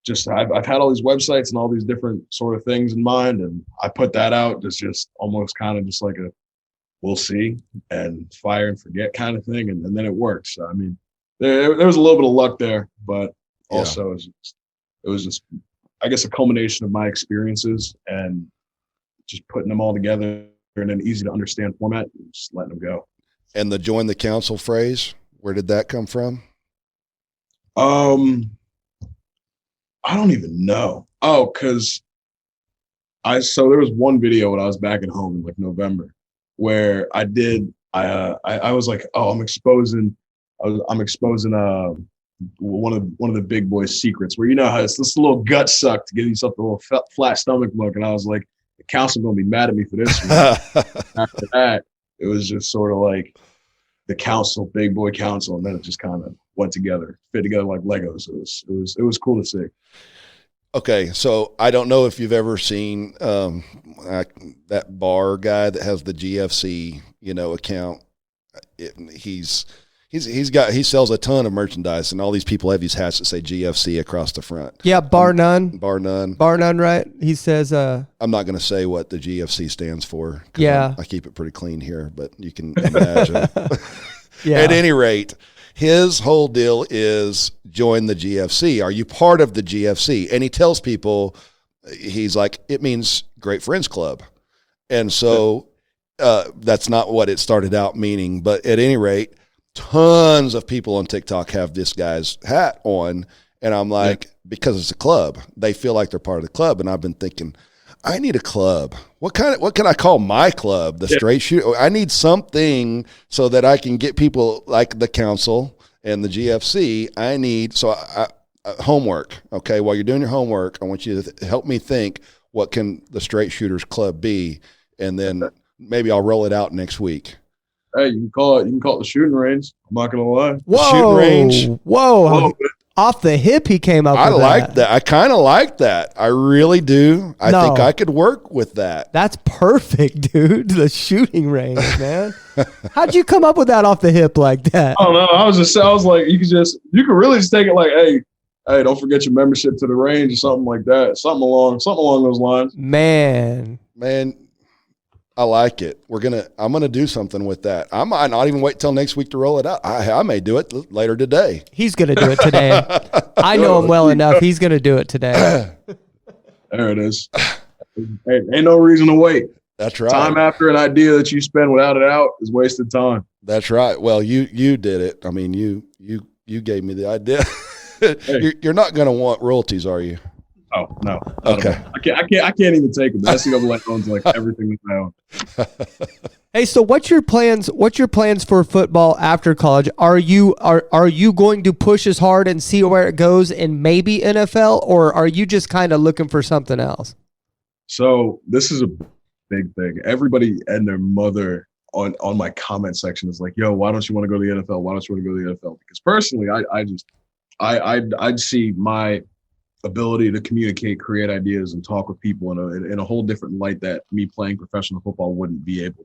had all these websites and all these different sort of things in mind, and I put that out. It's just almost kind of just like a we'll see and fire and forget kind of thing, and then it works. I mean, there was a little bit of luck there, but also it was just I guess a culmination of my experiences and just putting them all together in an easy to understand format and just letting them go. And the join the council phrase, where did that come from? I don't even know. Oh, because so there was one video when I was back at home in like November where I was like, oh, I'm exposing one of the big boys' secrets, where how it's this little gut suck to give yourself a little flat stomach look, and I was like, the council gonna be mad at me for this one. After that, it was just sort of like the council, big boy council, and then it just kind of went together, fit together like Legos. It was cool to see. Okay, so I don't know if you've ever seen that bar guy that has the GFC, account. He sells a ton of merchandise, and all these people have these hats that say GFC across the front. Yeah, bar none. Bar none. Bar none, right? He says I'm not going to say what the GFC stands for. Yeah. I keep it pretty clean here, but you can imagine. Yeah. At any rate, his whole deal is join the GFC. Are you part of the GFC? And he tells people, he's like, it means Great Friends Club. And so that's not what it started out meaning. But at any rate, tons of people on TikTok have this guy's hat on. And I'm like, because it's a club, they feel like they're part of the club. And I've been thinking, I need a club. What can I call my club? The Straight Shooter. I need something so that I can get people like the council and the GFC. I need homework. Okay, while you're doing your homework, I want you to help me think, what can the Straight Shooters Club be, and then maybe I'll roll it out next week. Hey, you can call it the shooting range. I'm not gonna lie. Whoa, shooting range. Whoa. Off the hip, he came up I with like that. I kind of like that. I really do. I think I could work with that. That's perfect, dude. The shooting range, man. How'd you come up with that off the hip like that? I don't know. I was like, you could really just take it like, hey, don't forget your membership to the range or something like that. Something along those lines. Man, I like it. I'm gonna do something with that. I might not even wait till next week to roll it out. I may do it later today. he's gonna do it today. I know him well enough. He's gonna do it today. There it is. Hey, ain't no reason to wait. That's right. Time after an idea that you spend without it out is wasted time. That's right. Well, you did it. I mean, you gave me the idea. Hey. You're not gonna want royalties, are you? Oh no. Okay. I can't even take them. That's the other like owns like everything that I own. Hey, so what's your plans? What's your plans for football after college? Are you going to push as hard and see where it goes in maybe NFL, or are you just kind of looking for something else? So this is a big thing. Everybody and their mother on my comment section is like, "Yo, why don't you want to go to the NFL? Why don't you want to go to the NFL?" Because personally, I'd see my ability to communicate, create ideas, and talk with people in a whole different light that me playing professional football wouldn't be able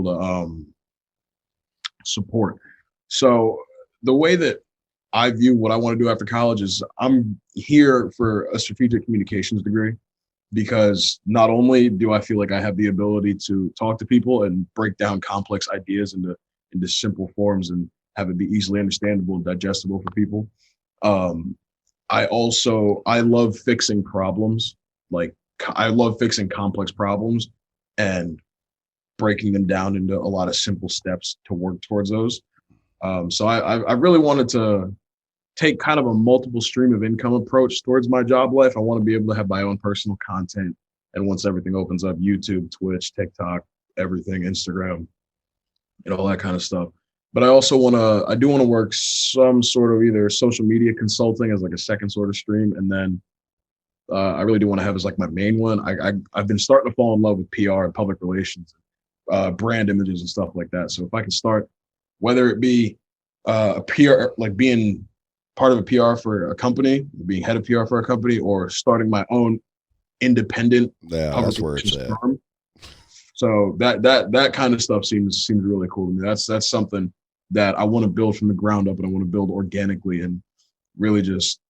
to support. So the way that I view what I want to do after college is I'm here for a strategic communications degree, because not only do I feel like I have the ability to talk to people and break down complex ideas into simple forms and have it be easily understandable and digestible for people. I love fixing problems. Like I love fixing complex problems and breaking them down into a lot of simple steps to work towards those. So I really wanted to take kind of a multiple stream of income approach towards my job life. I want to be able to have my own personal content. And once everything opens up, YouTube, Twitch, TikTok, everything, Instagram, all that kind of stuff. But I also I do want to work some sort of either social media consulting as like a second sort of stream. And then I really do want to have as like my main one. I've been starting to fall in love with PR and public relations, brand images and stuff like that. So if I can start, whether it be a PR, like being part of a PR for a company, being head of PR for a company, or starting my own independent that's where it's at. firm. So that kind of stuff seems really cool to me. That's something that I want to build from the ground up, and I want to build organically and really just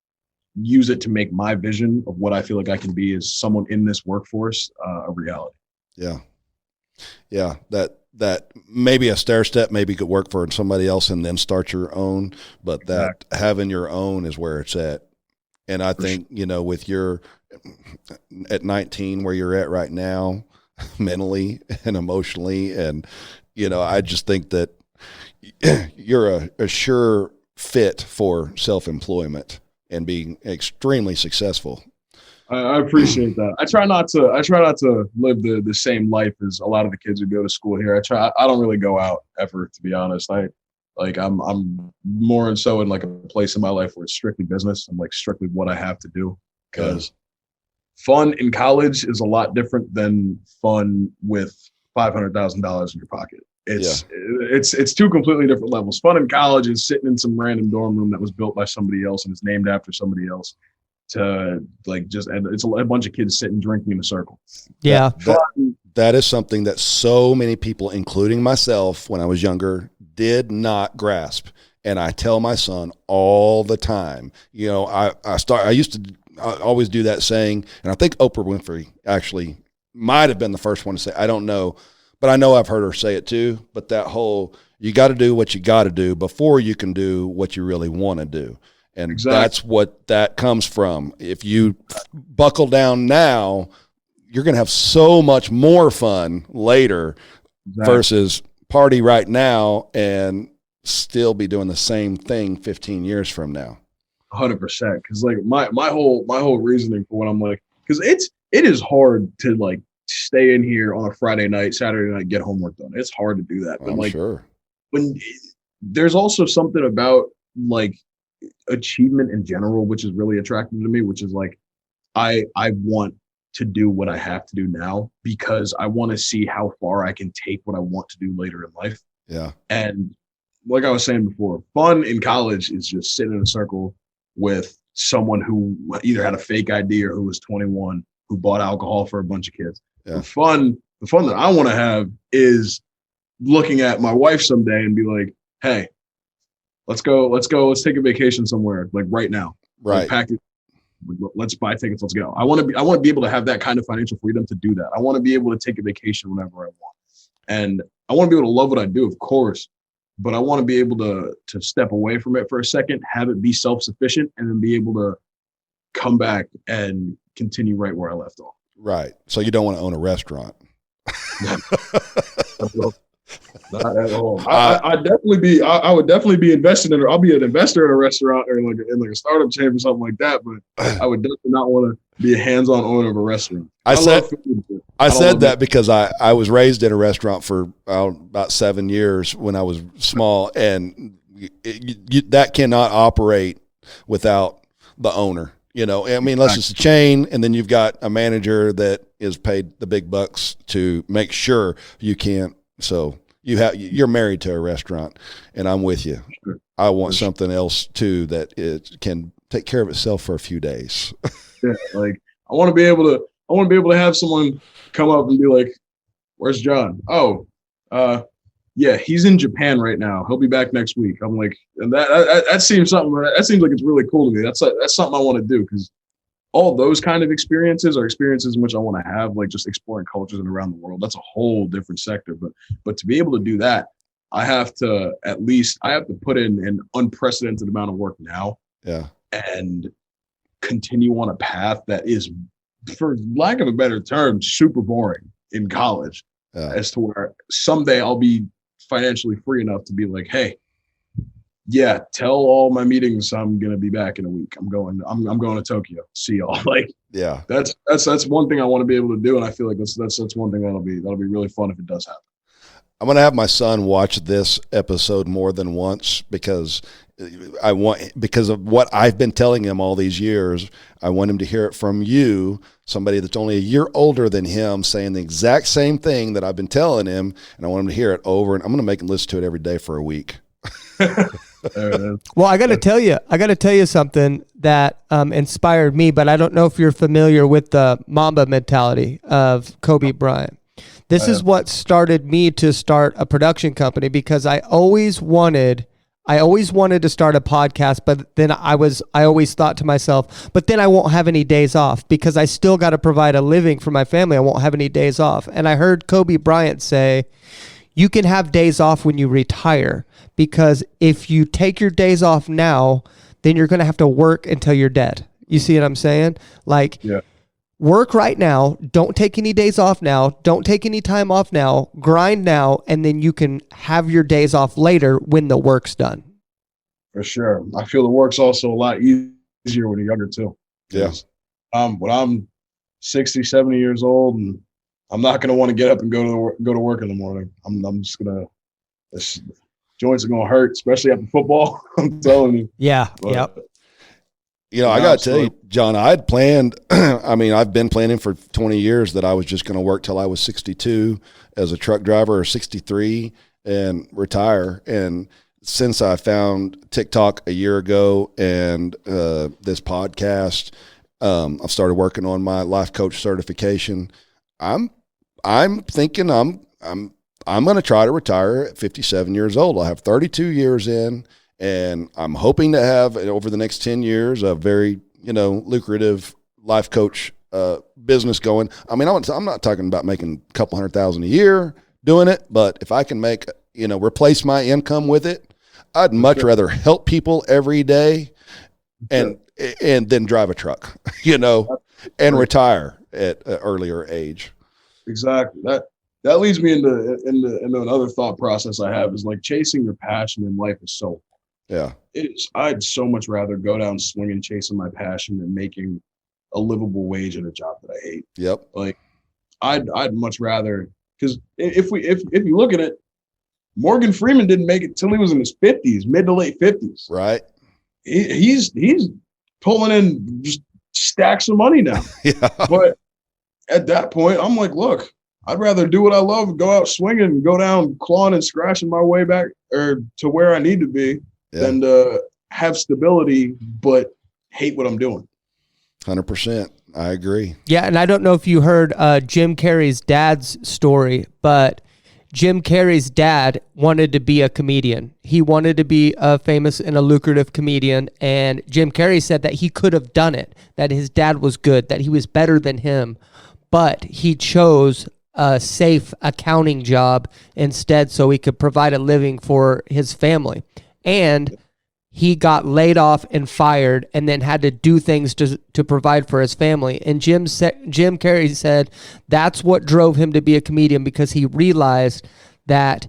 use it to make my vision of what I feel like I can be as someone in this workforce a reality. Yeah. Yeah. That maybe a stair step maybe could work for somebody else and then start your own, but that having your own is where it's at. And I think, with your at 19, where you're at right now, mentally and emotionally, and I just think that you're a sure fit for self-employment and being extremely successful. I appreciate that. I try not to live the same life as a lot of the kids who go to school here. I don't really go out ever, to be honest. I'm more and so in like a place in my life where it's strictly business and like strictly what I have to do, because fun in college is a lot different than fun with $500,000 in your pocket. It's two completely different levels. Fun in college is sitting in some random dorm room that was built by somebody else and is named after somebody else, to like it's a bunch of kids sitting drinking in a circle. Yeah. That is something that so many people, including myself when I was younger, did not grasp. And I tell my son all the time, I always do that saying, and I think Oprah Winfrey actually might have been the first one to say, I don't know, but I know I've heard her say it too. But that whole, you got to do what you got to do before you can do what you really want to do. And That's what that comes from. If you buckle down now, you're going to have so much more fun later versus party right now and still be doing the same thing 15 years from now. 100%. Because like my whole reasoning for what I'm like, because it is hard to like stay in here on a Friday night, Saturday night, get homework done. It's hard to do that. But sure. When there's also something about like achievement in general, which is really attractive to me, which is like I want to do what I have to do now because I want to see how far I can take what I want to do later in life. Yeah. And like I was saying before, fun in college is just sitting in a circle with someone who either had a fake ID or who was 21, who bought alcohol for a bunch of kids. Yeah. The fun that I want to have is looking at my wife someday and be like, hey, let's take a vacation somewhere, like right now. Right. Like, pack it. Let's buy tickets. Let's go. I want to be able to have that kind of financial freedom to do that. I want to be able to take a vacation whenever I want. And I want to be able to love what I do, of course, but I want to be able to step away from it for a second, have it be self-sufficient, and then be able to come back and continue right where I left off. Right. So you don't want to own a restaurant. Not at all. I would definitely be invested in it. I'll be an investor in a restaurant or in a startup chain or something like that. But I would definitely not want to be a hands-on owner of a restaurant. I said that because I was raised in a restaurant for about 7 years when I was small, and that cannot operate without the owner. You know, I mean, unless it's a chain, and then you've got a manager that is paid the big bucks to make sure you can't. So you're married to a restaurant, and I'm with you. I want something else too that it can take care of itself for a few days. Yeah, like I want to be able to have someone come up and be like, "Where's John?" Oh, yeah, he's in Japan right now. He'll be back next week. I'm like, and that seems like it's really cool to me. That's something I want to do because all those kind of experiences are experiences in which I want to have, like just exploring cultures and around the world. That's a whole different sector. But to be able to do that, I have to put in an unprecedented amount of work now. Yeah. And continue on a path that is, for lack of a better term, super boring in college. As to where someday I'll be financially free enough to be like, hey, yeah, tell all my meetings I'm gonna be back in a week. I'm going to Tokyo. See y'all. Like, yeah, that's one thing I want to be able to do, and I feel like that's one thing that'll be really fun if it does happen. I'm gonna have my son watch this episode more than once because of what I've been telling him all these years. I want him to hear it from you, somebody that's only a year older than him, saying the exact same thing that I've been telling him, and I want him to hear it over. And I'm gonna make him listen to it every day for a week. Well, I got to tell you something that inspired me, but I don't know if you're familiar with the Mamba mentality of Kobe Bryant. This is what started me to start a production company because I always wanted to start a podcast, but then I always thought to myself, but then I won't have any days off because I still got to provide a living for my family. I won't have any days off. And I heard Kobe Bryant say, you can have days off when you retire because if you take your days off now, then you're going to have to work until you're dead. You see what I'm saying? Like, yeah. Work right now. Don't take any days off now. Don't take any time off now. Grind now, and then you can have your days off later when the work's done. For sure. I feel the work's also a lot easier when you're younger, too. Yes. When I'm 60, 70 years old, and I'm not going to want to get up and go to work in the morning. I'm just going to – joints are going to hurt, especially after football. I'm telling you. Yeah, yep. You know, I got to tell you, John, I'd planned, I've been planning for 20 years that I was just going to work till I was 62 as a truck driver or 63 and retire. And since I found TikTok a year ago and this podcast, I've started working on my life coach certification. I'm thinking I'm going to try to retire at 57 years old. I'll have 32 years in. And I'm hoping to have over the next 10 years a very, lucrative life coach business going. I mean, I'm not talking about making a couple $100,000 a year doing it, but if I can make, replace my income with it, I'd much rather help people every day and then drive a truck, and retire at an earlier age. Exactly. That leads me into another thought process I have is like chasing your passion in life is so. Yeah, I'd so much rather go down swinging, chasing my passion than making a livable wage at a job that I hate. Yep. Like, I'd much rather, because if you look at it, Morgan Freeman didn't make it till he was in his 50s, mid to late 50s. Right. He's pulling in just stacks of money now. Yeah. But at that point, I'm like, look, I'd rather do what I love, go out swinging, go down clawing and scratching my way back or to where I need to be than to have stability but hate what I'm doing. 100%. I agree. Yeah, and I don't know if you heard Jim Carrey's dad's story, but Jim Carrey's dad wanted to be a comedian. He wanted to be a famous and a lucrative comedian, and Jim Carrey said that he could have done it, that his dad was good, that he was better than him, but he chose a safe accounting job instead so he could provide a living for his family. And he got laid off and fired and then had to do things to provide for his family. And Jim Carrey said that's what drove him to be a comedian, because he realized that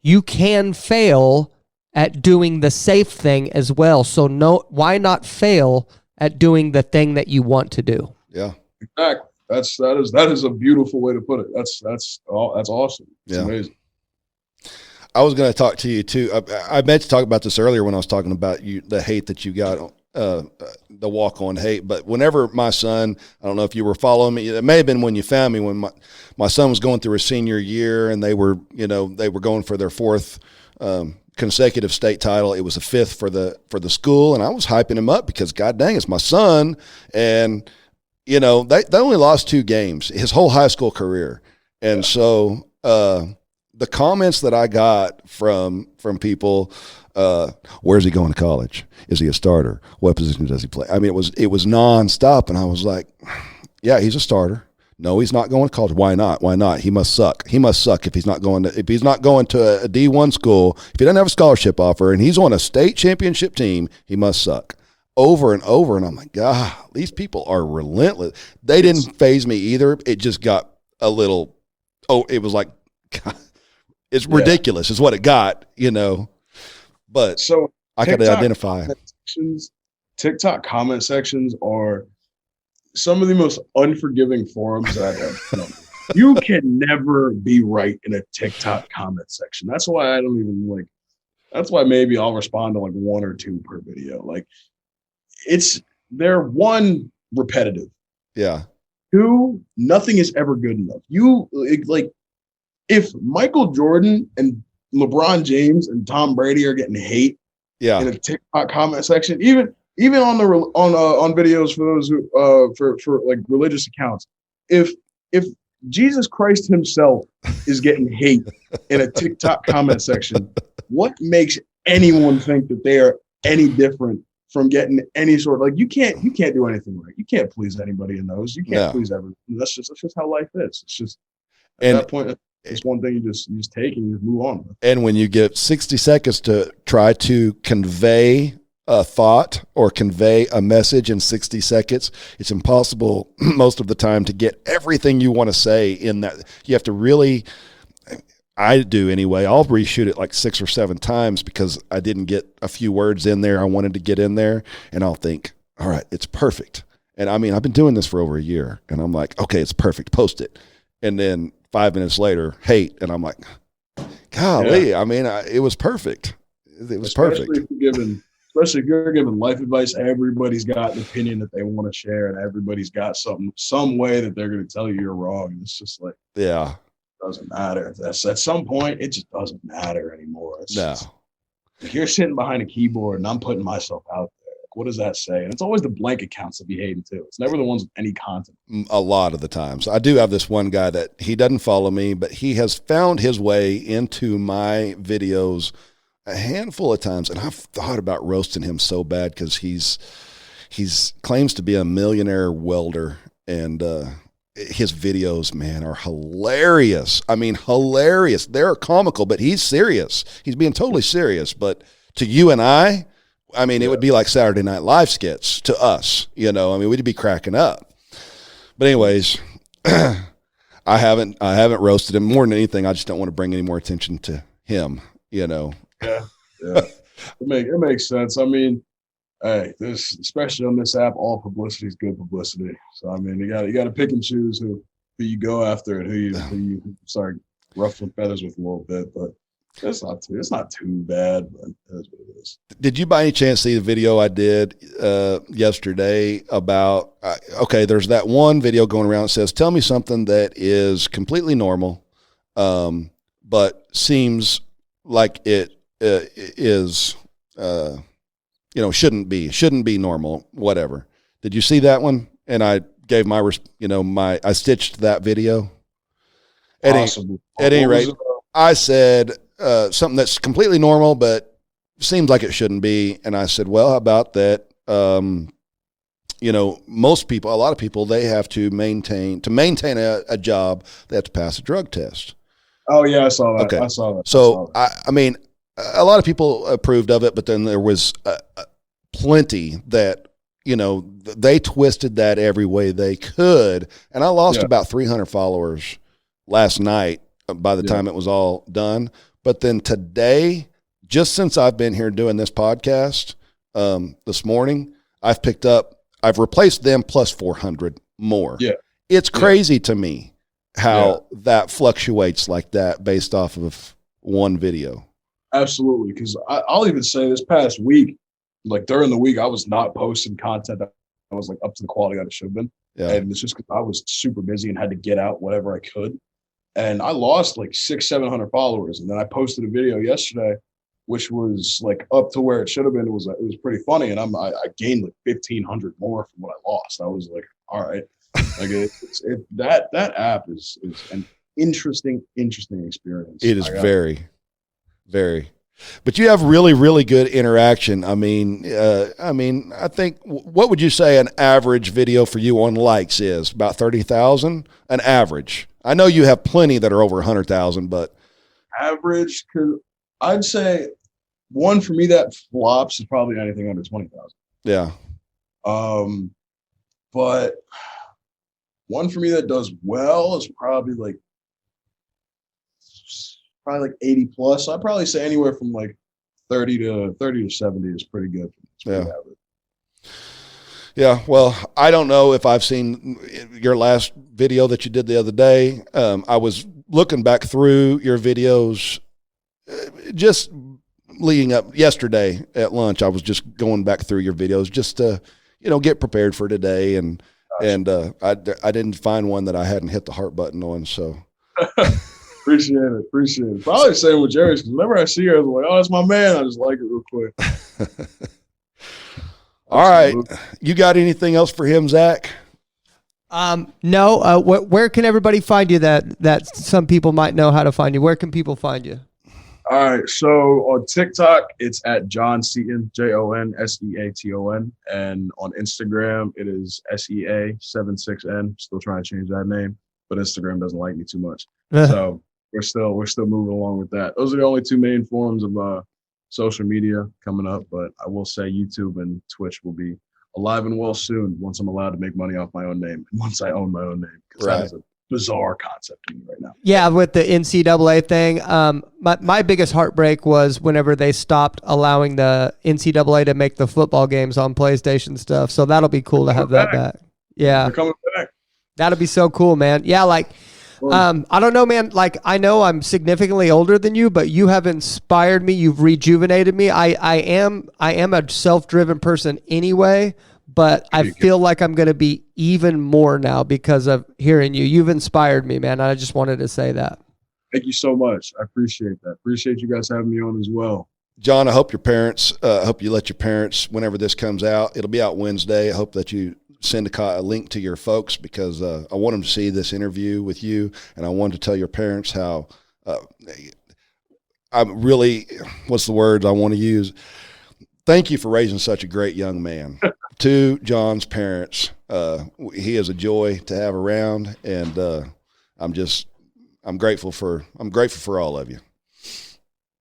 you can fail at doing the safe thing as well. So why not fail at doing the thing that you want to do? Yeah. Exactly. That is a beautiful way to put it. That's awesome. It's amazing. I was going to talk to you too. I meant to talk about this earlier when I was talking about the hate that you got, the walk-on hate. But whenever my son, I don't know if you were following me, it may have been when you found me, when my son was going through his senior year and they were going for their fourth consecutive state title. It was a fifth for the school, and I was hyping him up because, God dang, it's my son. And they only lost 2 games his whole high school career. And so the comments that I got from people, where's he going to college? Is he a starter? What position does he play? I mean, it was nonstop, and I was like, yeah, he's a starter. No, he's not going to college. Why not? Why not? He must suck. He must suck if he's not going to a D1 school, if he doesn't have a scholarship offer and he's on a state championship team, he must suck. Over and over, and I'm like, God, these people are relentless. They didn't faze me either. It just got a little, it was like, God, it's ridiculous is what it got, But so I could identify. TikTok comment sections are some of the most unforgiving forums that I've ever known. You can never be right in a TikTok comment section. That's why I don't even that's why maybe I'll respond to 1 or 2 per video. They're 1, repetitive. Yeah. 2, nothing is ever good enough. If Michael Jordan and LeBron James and Tom Brady are getting hate in a TikTok comment section, even on videos for those who for religious accounts, if Jesus Christ himself is getting hate in a TikTok comment section, what makes anyone think that they are any different from getting any sort of you can't do anything right. You can't please anybody in those. You can't please everyone. That's just how life is. It's just at that point, it's one thing you just take and you just move on. And when you get 60 seconds to try to convey a thought or convey a message in 60 seconds, it's impossible most of the time to get everything you want to say in that. You have to really, I do anyway, I'll reshoot it 6 or 7 times because I didn't get a few words in there I wanted to get in there, and I'll think, all right, it's perfect. And I mean, I've been doing this for over a year, and I'm like, okay, it's perfect, post it. And then 5 minutes later, hate, and I'm like, golly, I mean, it was perfect. It was perfect. Especially if you're giving life advice, everybody's got an opinion that they want to share, and everybody's got some way that they're going to tell you you're wrong. And it's just it doesn't matter. At some point, it just doesn't matter anymore. If you're sitting behind a keyboard and I'm putting myself out there, what does that say? And it's always the blank accounts that be hating too. It's never the ones with any content. A lot of the times. I do have this one guy that he doesn't follow me, but he has found his way into my videos a handful of times, and I've thought about roasting him so bad because he's claims to be a millionaire welder, and his videos, man, are hilarious. I mean, hilarious. They're comical, but he's serious. He's being totally serious. But to you and I mean, it would be like Saturday Night Live skits to us. I mean, we'd be cracking up. But anyways, I haven't roasted him more than anything. I just don't want to bring any more attention to him. Yeah. It makes sense. I mean, hey, especially on this app, all publicity is good publicity. So I mean, you got to pick and choose who you go after and who you start ruffling feathers with a little bit. But it's not too bad. But it is what it is. ridiculous. Did you by any chance see the video I did yesterday about, okay, there's that one video going around that says, tell me something that is completely normal, but seems like it is, shouldn't be normal, whatever. Did you see that one? And I gave I stitched that video. At any rate, I said something that's completely normal, but seems like it shouldn't be. And I said, well, how about that? Most people, a lot of people, they have to maintain a job, they have to pass a drug test. Oh yeah, I saw that. Okay. I saw that. So I mean, a lot of people approved of it, but then there was plenty that, they twisted that every way they could. And I lost about 300 followers last night by the time it was all done. But then today, just since I've been here doing this podcast, this morning, I've replaced them plus 400 more. Yeah. It's crazy to me how that fluctuates like that based off of one video. Absolutely. Because I'll even say this past week, like during the week, I was not posting content that I was like up to the quality that it should have been. Yeah. And it's just because I was super busy and had to get out whatever I could. And I lost like 600-700 followers. And then I posted a video yesterday, which was like up to where it should have been. It was pretty funny. And I gained like 1,500 more from what I lost. I was like, all right. Like that app is an interesting experience. It is very, very. But you have really, really good interaction. I mean, I think, what would you say an average video for you on likes is? About 30,000? An average. I know you have plenty that are over 100,000, but. Average, because I'd say one for me that flops is probably anything under 20,000. Yeah. But one for me that does well is probably like 80 plus. I'd probably say anywhere from like 30 to 70 is pretty good. Yeah. Well, I don't know if I've seen your last video that you did the other day. I was looking back through your videos just leading up yesterday at lunch. I was just going back through your videos just to, get prepared for today. And I didn't find one that I hadn't hit the heart button on. So appreciate it. Probably the same with Jerry's, because whenever I see her, I'm like, oh, that's my man. I just like it real quick. All right. You got anything else for him, Zach? No. Where can everybody find you that some people might know how to find you? Where can people find you? All right. So on TikTok, it's at Jon Seaton, JonSeaton. And on Instagram, it is SEA76N. Still trying to change that name, but Instagram doesn't like me too much. So we're still moving along with that. Those are the only two main forms of social media coming up. But I will say YouTube and Twitch will be alive and well soon once I'm allowed to make money off my own name and once I own my own name. Because that is a bizarre concept to me right now. Yeah, with the NCAA thing, my biggest heartbreak was whenever they stopped allowing the NCAA to make the football games on PlayStation stuff. So that'll be cool to have that back. Yeah, they're coming back. That'll be so cool, man. Yeah, like I don't know, man. Like I know I'm significantly older than you, but you have inspired me. You've rejuvenated me. I am a self-driven person anyway. But I feel like I'm going to be even more now because of hearing you. You've inspired me, man. I just wanted to say that. Thank you so much. I appreciate that. Appreciate you guys having me on as well. John, I hope you let your parents, whenever this comes out, it'll be out Wednesday. I hope that you send a link to your folks because I want them to see this interview with you. And I want to tell your parents how I'm really, what's the word I want to use? Thank you for raising such a great young man. To John's parents, he is a joy to have around, and I'm grateful for all of you.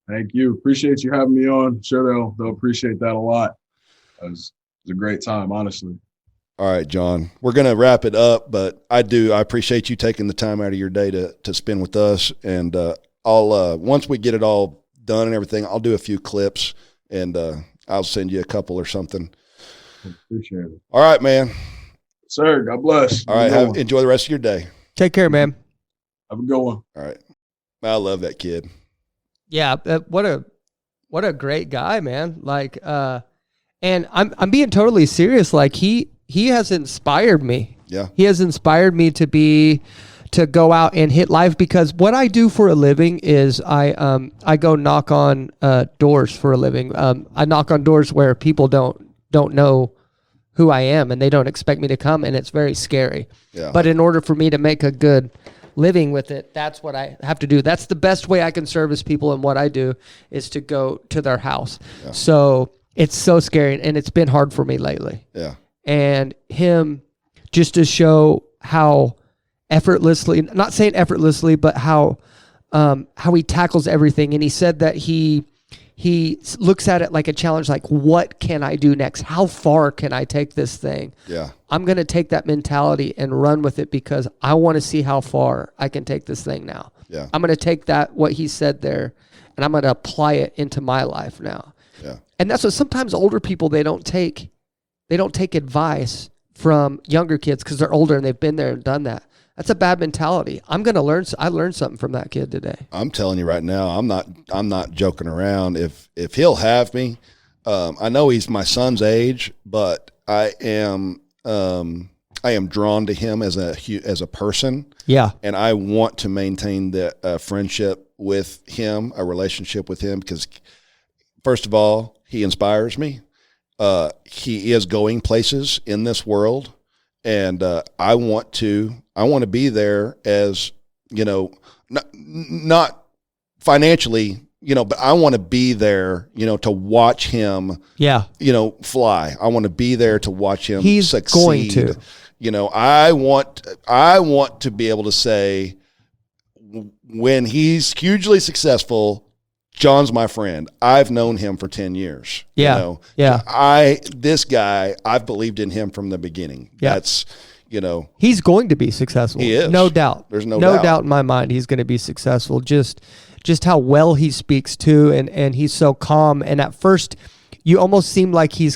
Thank you. Appreciate you having me on. Sure, they'll appreciate that a lot. It was a great time, honestly. All right, John, we're going to wrap it up, but I appreciate you taking the time out of your day to spend with us. And I'll once we get it all done and everything, I'll do a few clips and I'll send you a couple or something. Appreciate it. All right, man. Sir, God bless. All right, enjoy the rest of your day. Take care, man. Have a good one. All right. I love that kid. Yeah, what What a great guy, man. Like, and I'm being totally serious. Like he has inspired me. Yeah. He has inspired me to go out and hit live, because what I do for a living is I go knock on doors for a living. I knock on doors where people don't know who I am, and they don't expect me to come, and it's very scary. Yeah. But in order for me to make a good living with it, that's what I have to do. That's the best way I can service people, and what I do is to go to their house. Yeah. So it's so scary, and it's been hard for me lately. Yeah. And him, just to show how effortlessly, not saying effortlessly, but how he tackles everything. And he said that he looks at it like a challenge, like, what can I do next? How far can I take this thing? Yeah. I'm going to take that mentality and run with it, because I want to see how far I can take this thing now. Yeah. I'm going to take what he said there, and I'm going to apply it into my life now. Yeah. And that's what sometimes older people, they don't take advice from younger kids because they're older and they've been there and done that. That's a bad mentality. I learned something from that kid today. I'm telling you right now, I'm not joking around. If he'll have me, I know he's my son's age, but I am drawn to him as a person. Yeah. And I want to maintain the friendship with him, a relationship with him, because first of all, he inspires me. He is going places in this world, and I want to be there, as not financially, but I want to be there, to watch him, fly. I want to be there to watch him succeed. Going to. I want to be able to say, when he's hugely successful, John's my friend. I've known him for 10 years. Yeah. This guy, I've believed in him from the beginning. Yeah. That's, he's going to be successful. He is. No doubt. There's no doubt in my mind he's going to be successful. Just how well he speaks too, and he's so calm. And at first, you almost seem like he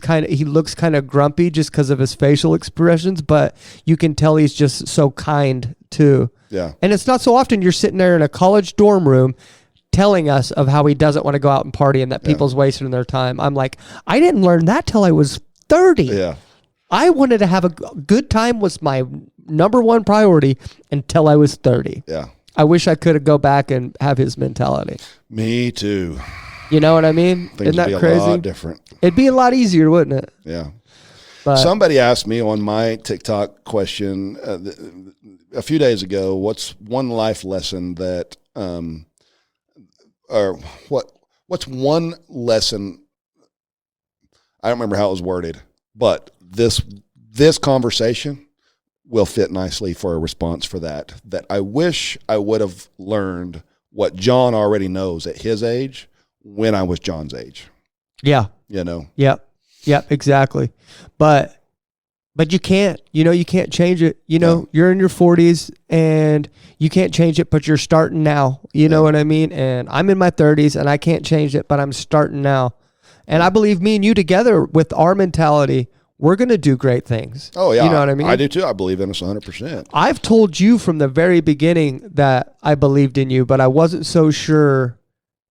looks kind of grumpy just because of his facial expressions, but you can tell he's just so kind too. Yeah. And it's not so often you're sitting there in a college dorm room telling us of how he doesn't want to go out and party and that people's wasting their time. I'm like, I didn't learn that till I was 30. Yeah. I wanted to have a good time, was my number one priority until I was 30. Yeah. I wish I could go back and have his mentality. Me too. You know what I mean? Things Isn't that would be crazy? a lot different. It'd be a lot easier, wouldn't it? Yeah. But somebody asked me on my TikTok question a few days ago, what's one life lesson that, or what's one lesson, I don't remember how it was worded, but this conversation will fit nicely for a response for that I wish I would have learned what Jon already knows at his age when I was Jon's age. Yeah. Yep, exactly. But you can't, you can't change it. You're in your 40s and you can't change it, but you're starting now. You know what I mean? And I'm in my 30s and I can't change it, but I'm starting now. And I believe me and you together with our mentality, we're going to do great things. Oh, yeah. You know what I mean? I do too. I believe in us 100%. I've told you from the very beginning that I believed in you, but I wasn't so sure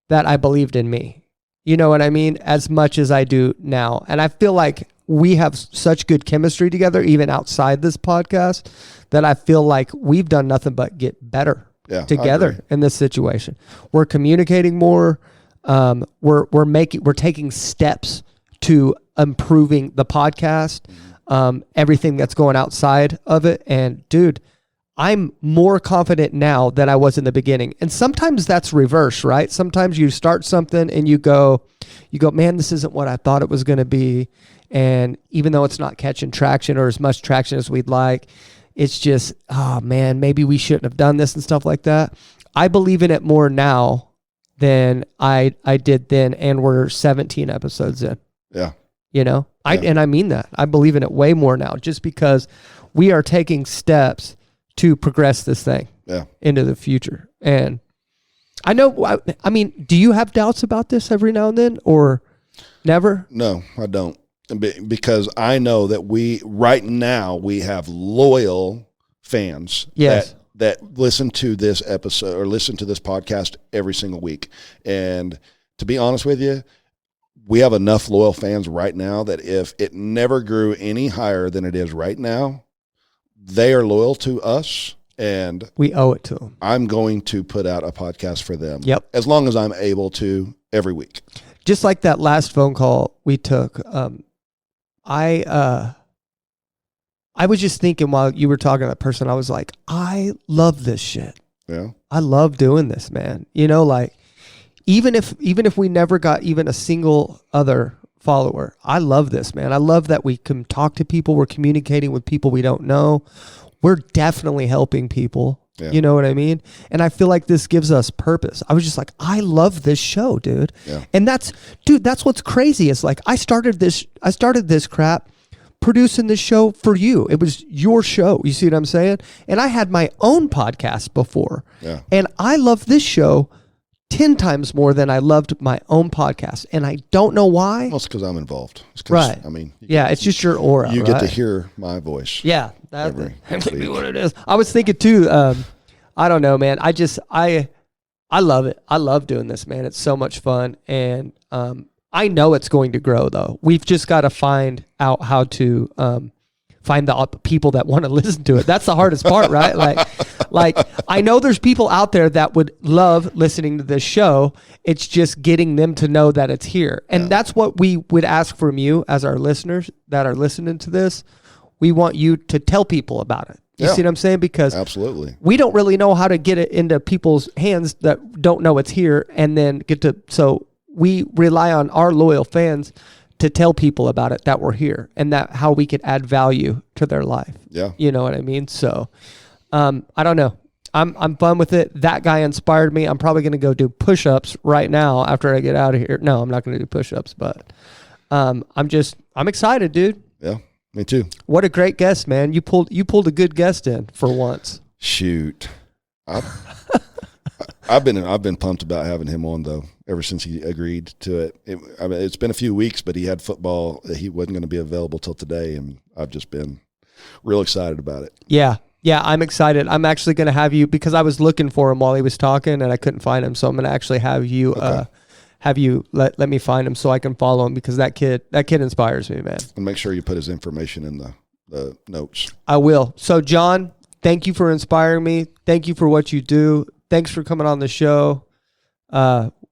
that I believed in me. You know what I mean? As much as I do now. And I feel like we have such good chemistry together, even outside this podcast, that I feel like we've done nothing but get better together in this situation. We're communicating more. We're taking steps to improving the podcast, everything that's going outside of it. And dude, I'm more confident now than I was in the beginning. And sometimes that's reverse, right? Sometimes you start something and you go, man, this isn't what I thought it was going to be. And even though it's not catching traction or as much traction as we'd like, it's just, oh man, maybe we shouldn't have done this and stuff like that. I believe in it more now than I did then. And we're 17 episodes in. Yeah. And I mean that. I believe in it way more now, just because we are taking steps to progress this thing into the future. And I know, I mean, do you have doubts about this every now and then or never? No, I don't. Because I know that right now we have loyal fans that listen to this episode or listen to this podcast every single week. And to be honest with you, we have enough loyal fans right now that if it never grew any higher than it is right now, they are loyal to us, and we owe it to them. I'm going to put out a podcast for them. Yep. As long as I'm able to every week. Just like that last phone call we took. I was just thinking while you were talking to that person, I was like, I love this shit. Yeah. I love doing this, man. You know, like even if we never got even a single other follower, I love this, man. I love that we can talk to people. We're communicating with people we don't know. We're definitely helping people. Yeah. You know what I mean? And I feel like this gives us purpose. I was just like, I love this show, dude. Yeah. And that's what's crazy. Is like I started this crap producing this show for you. It was your show. You see what I'm saying? And I had my own podcast before. Yeah. And I love this show 10 times more than I loved my own podcast. And I don't know why. Well, it's because I'm involved. Right. I mean, it's just your aura. You get to hear my voice. Yeah. That might be what it is. I was thinking too, I don't know, man. I love it. I love doing this, man. It's so much fun. And I know it's going to grow, though. We've just got to find out how to find the people that want to listen to it. That's the hardest part, right? Like I know there's people out there that would love listening to this show. It's just getting them to know that it's here. And that's what we would ask from you as our listeners that are listening to this. We want you to tell people about it. You see what I'm saying? Because absolutely, we don't really know how to get it into people's hands that don't know it's here and then so we rely on our loyal fans to tell people about it, that we're here and that how we could add value to their life. Yeah. You know what I mean? So, I don't know. I'm fun with it. That guy inspired me. I'm probably going to go do push-ups right now after I get out of here. No, I'm not going to do push-ups, but, I'm excited, dude. Yeah. Me too. What a great guest, man. You pulled a good guest in for once. Shoot. I've been pumped about having him on though, ever since he agreed to it. It's been a few weeks, but he had football. He wasn't going to be available till today, and I've just been real excited about it. Yeah. Yeah, I'm excited. I'm actually going to have you, because I was looking for him while he was talking and I couldn't find him. So I'm going to actually have you let me find him so I can follow him, because that kid inspires me, man. And make sure you put his information in the notes. I will. So Jon, thank you for inspiring me. Thank you for what you do. Thanks for coming on the show.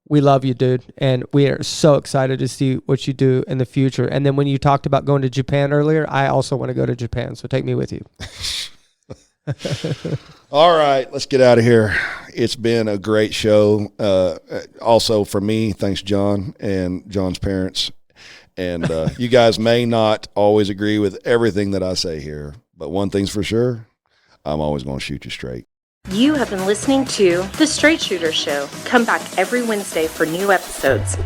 We love you, dude. And we are so excited to see what you do in the future. And then when you talked about going to Japan earlier, I also want to go to Japan. So take me with you. All right, let's get out of here. It's been a great show. Also for me, thanks Jon and Jon's parents. And you guys may not always agree with everything that I say here, but one thing's for sure, I'm always going to shoot you straight. You have been listening to The Straight Shooter Show. Come back every Wednesday for new episodes.